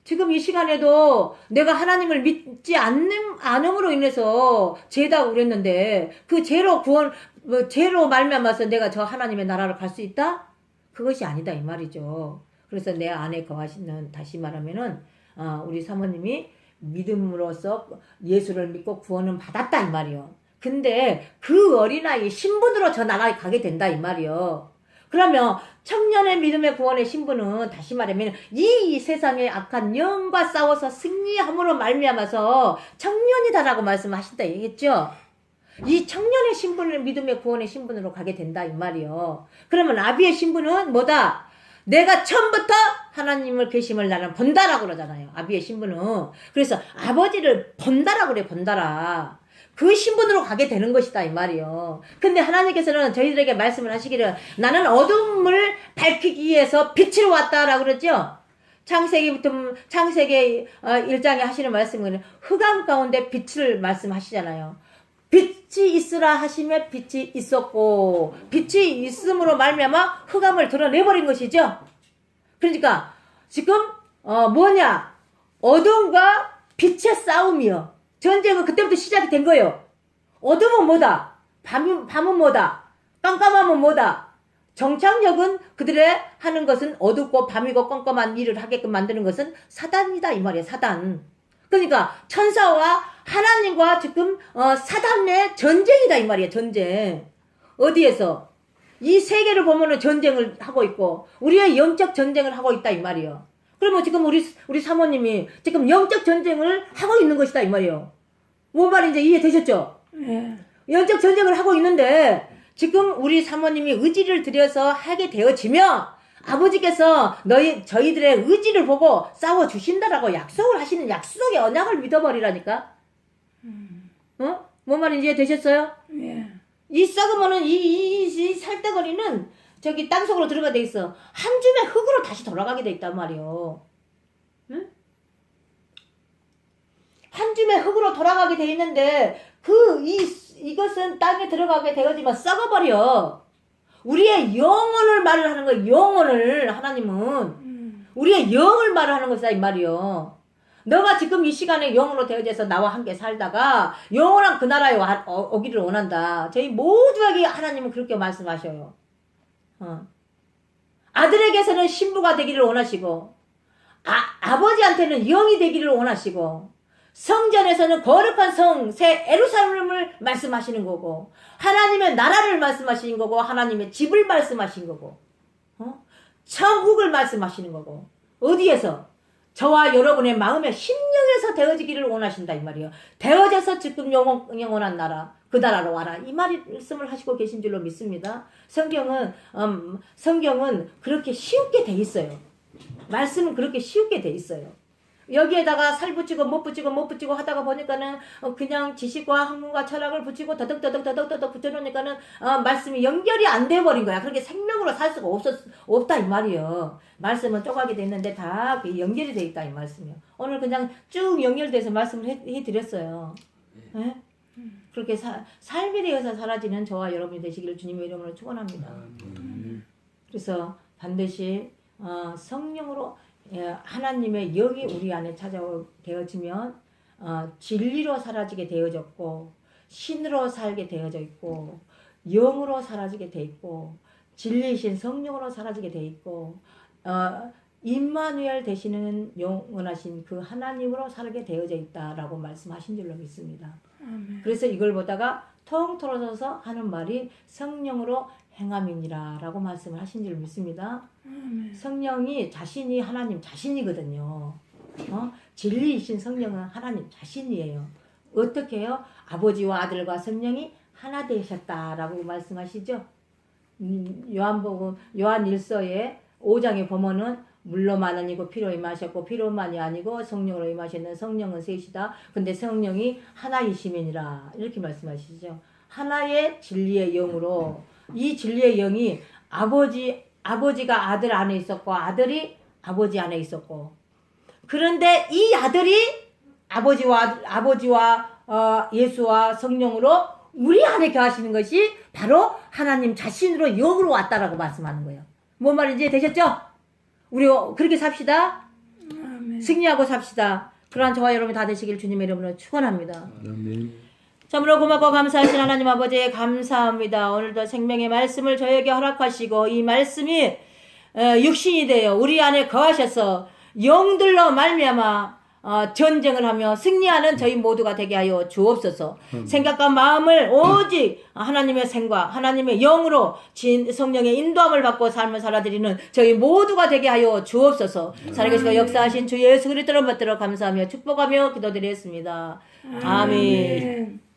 지금 이 시간에도 내가 하나님을 믿지 않음으로 인해서 죄다고 그랬는데 그 죄로 말미암아서 내가 저 하나님의 나라를 갈 수 있다? 그것이 아니다 이 말이죠. 그래서 내 안에 거하시는 다시 말하면은 우리 사모님이 믿음으로써 예수를 믿고 구원은 받았다 이 말이요. 근데 그 어린아이 신분으로 저 나라에 가게 된다 이 말이요. 그러면 청년의 믿음의 구원의 신분은 다시 말하면 이 세상의 악한 영과 싸워서 승리함으로 말미암아서 청년이다라고 말씀하신다 얘기했죠. 이 청년의 신분을 믿음의 구원의 신분으로 가게 된다 이 말이요. 그러면 아비의 신분은 뭐다? 내가 처음부터 하나님을 계심을 나는 본다라고 그러잖아요. 아비의 신분은. 그래서 아버지를 본다라고 그래. 본다라. 그 신분으로 가게 되는 것이다 이 말이요. 근데 하나님께서는 저희들에게 말씀을 하시기를 나는 어둠을 밝히기 위해서 빛으로 왔다라고 그러죠. 창세기 1장에 하시는 말씀은 흑암 가운데 빛을 말씀하시잖아요. 빛이 있으라 하시며 빛이 있었고 빛이 있음으로 말미암아 흑암을 드러내버린 것이죠. 그러니까 지금 뭐냐? 어둠과 빛의 싸움이요. 전쟁은 그때부터 시작이 된 거예요. 어둠은 뭐다? 밤은 뭐다? 깜깜함은 뭐다? 정착력은 그들의 하는 것은 어둡고 밤이고 깜깜한 일을 하게끔 만드는 것은 사단이다 이 말이에요. 사단. 그러니까 천사와 하나님과 지금 사단의 전쟁이다 이 말이에요. 전쟁. 어디에서? 이 세계를 보면은 전쟁을 하고 있고 우리의 영적 전쟁을 하고 있다 이 말이에요. 그러면 지금 우리 사모님이 지금 영적 전쟁을 하고 있는 것이다 이 말이에요. 뭔 말인지 이해되셨죠? 예. 영적 전쟁을 하고 있는데 지금 우리 사모님이 의지를 들여서 하게 되어지면 아버지께서 저희들의 의지를 보고 싸워주신다라고 약속을 하시는 약속의 언약을 믿어버리라니까. 뭔 말인지 이해되셨어요? 예. 이 썩으면은 이 살덩어리는 저기 땅속으로 들어가 돼 있어. 한 줌의 흙으로 다시 돌아가게 돼 있단 말이요. 응? 한 줌의 흙으로 돌아가게 돼 있는데 이것은 땅에 들어가게 되어지면 썩어버려. 우리의 영혼을 말을 하는 거예요. 영혼을 하나님은 우리의 영을 말을 하는 것이다 이 말이요. 너가 지금 이 시간에 영으로 되어져서 나와 함께 살다가 영원한 그 나라에 오기를 원한다. 저희 모두에게 하나님은 그렇게 말씀하셔요. 아들에게서는 신부가 되기를 원하시고 아버지한테는 영이 되기를 원하시고 성전에서는 거룩한 성, 새 에루살렘을 말씀하시는 거고 하나님의 나라를 말씀하시는 거고 하나님의 집을 말씀하신 거고 천국을 말씀하시는 거고 어디에서? 저와 여러분의 마음의 심령에서 되어지기를 원하신다 이 말이에요. 되어져서 지금 영원한 나라 그 나라로 와라 이 말씀을 하시고 계신 줄로 믿습니다. 성경은 그렇게 쉬우게 돼 있어요. 말씀은 그렇게 쉬우게 돼 있어요. 여기에다가 살 붙이고 못 붙이고 하다가 보니까는 그냥 지식과 학문과 철학을 붙이고 더덕 붙여놓으니까는 말씀이 연결이 안 돼버린 거야. 그렇게 생명으로 살 수가 없다 이 말이에요. 말씀은 쪼가게 돼 있는데 다 연결이 돼 있다 이 말씀이요. 오늘 그냥 쭉 연결돼서 말씀을 해드렸어요. 네? 그렇게 삶에 대해서 사라지는 저와 여러분이 되시기를 주님의 이름으로 축원합니다. 그래서 반드시 성령으로 하나님의 영이 우리 안에 되어지면 진리로 사라지게 되어졌고 신으로 살게 되어져 있고 영으로 사라지게 돼 있고 진리이신 성령으로 사라지게 돼 있고 임마누엘 되시는 영원하신 그 하나님으로 살게 되어져 있다라고 말씀하신 줄로 믿습니다. 아멘. 그래서 이걸 보다가 통틀어서 하는 말이 성령으로 행함이니라 라고 말씀을 하신 줄 믿습니다. 성령이 자신이 하나님 자신이거든요. 진리이신 성령은 하나님 자신이에요. 어떻게 해요? 아버지와 아들과 성령이 하나 되셨다라고 말씀하시죠. 요한 1서에 5장에 보면은 물로만 아니고 피로 임하셨고 피로만이 아니고 성령으로 임하셨는 성령은 셋이다. 근데 성령이 하나이심이니라 이렇게 말씀하시죠. 하나의 진리의 영으로 이 진리의 영이 아버지가 아들 안에 있었고 아들이 아버지 안에 있었고 그런데 이 아들이 아버지와 예수와 성령으로 우리 안에 거하시는 것이 바로 하나님 자신으로 영으로 왔다라고 말씀하는 거예요. 뭔 말인지 되셨죠? 우리 그렇게 삽시다. 아멘. 승리하고 삽시다. 그러한 저와 여러분이 다 되시길 주님의 이름으로 축원합니다. 아멘. 참으로 고맙고 감사하신 하나님 아버지 감사합니다. 오늘도 생명의 말씀을 저에게 허락하시고 이 말씀이 육신이 되어 우리 안에 거하셔서 영들로 말미암아 전쟁을 하며 승리하는 저희 모두가 되게 하여 주옵소서. 생각과 마음을 오직 하나님의 생과 하나님의 영으로 성령의 인도함을 받고 삶을 살아드리는 저희 모두가 되게 하여 주옵소서. 살아계시고 역사하신 주 예수 그리스도로 받들어 감사하며 축복하며 기도드렸습니다. 아멘.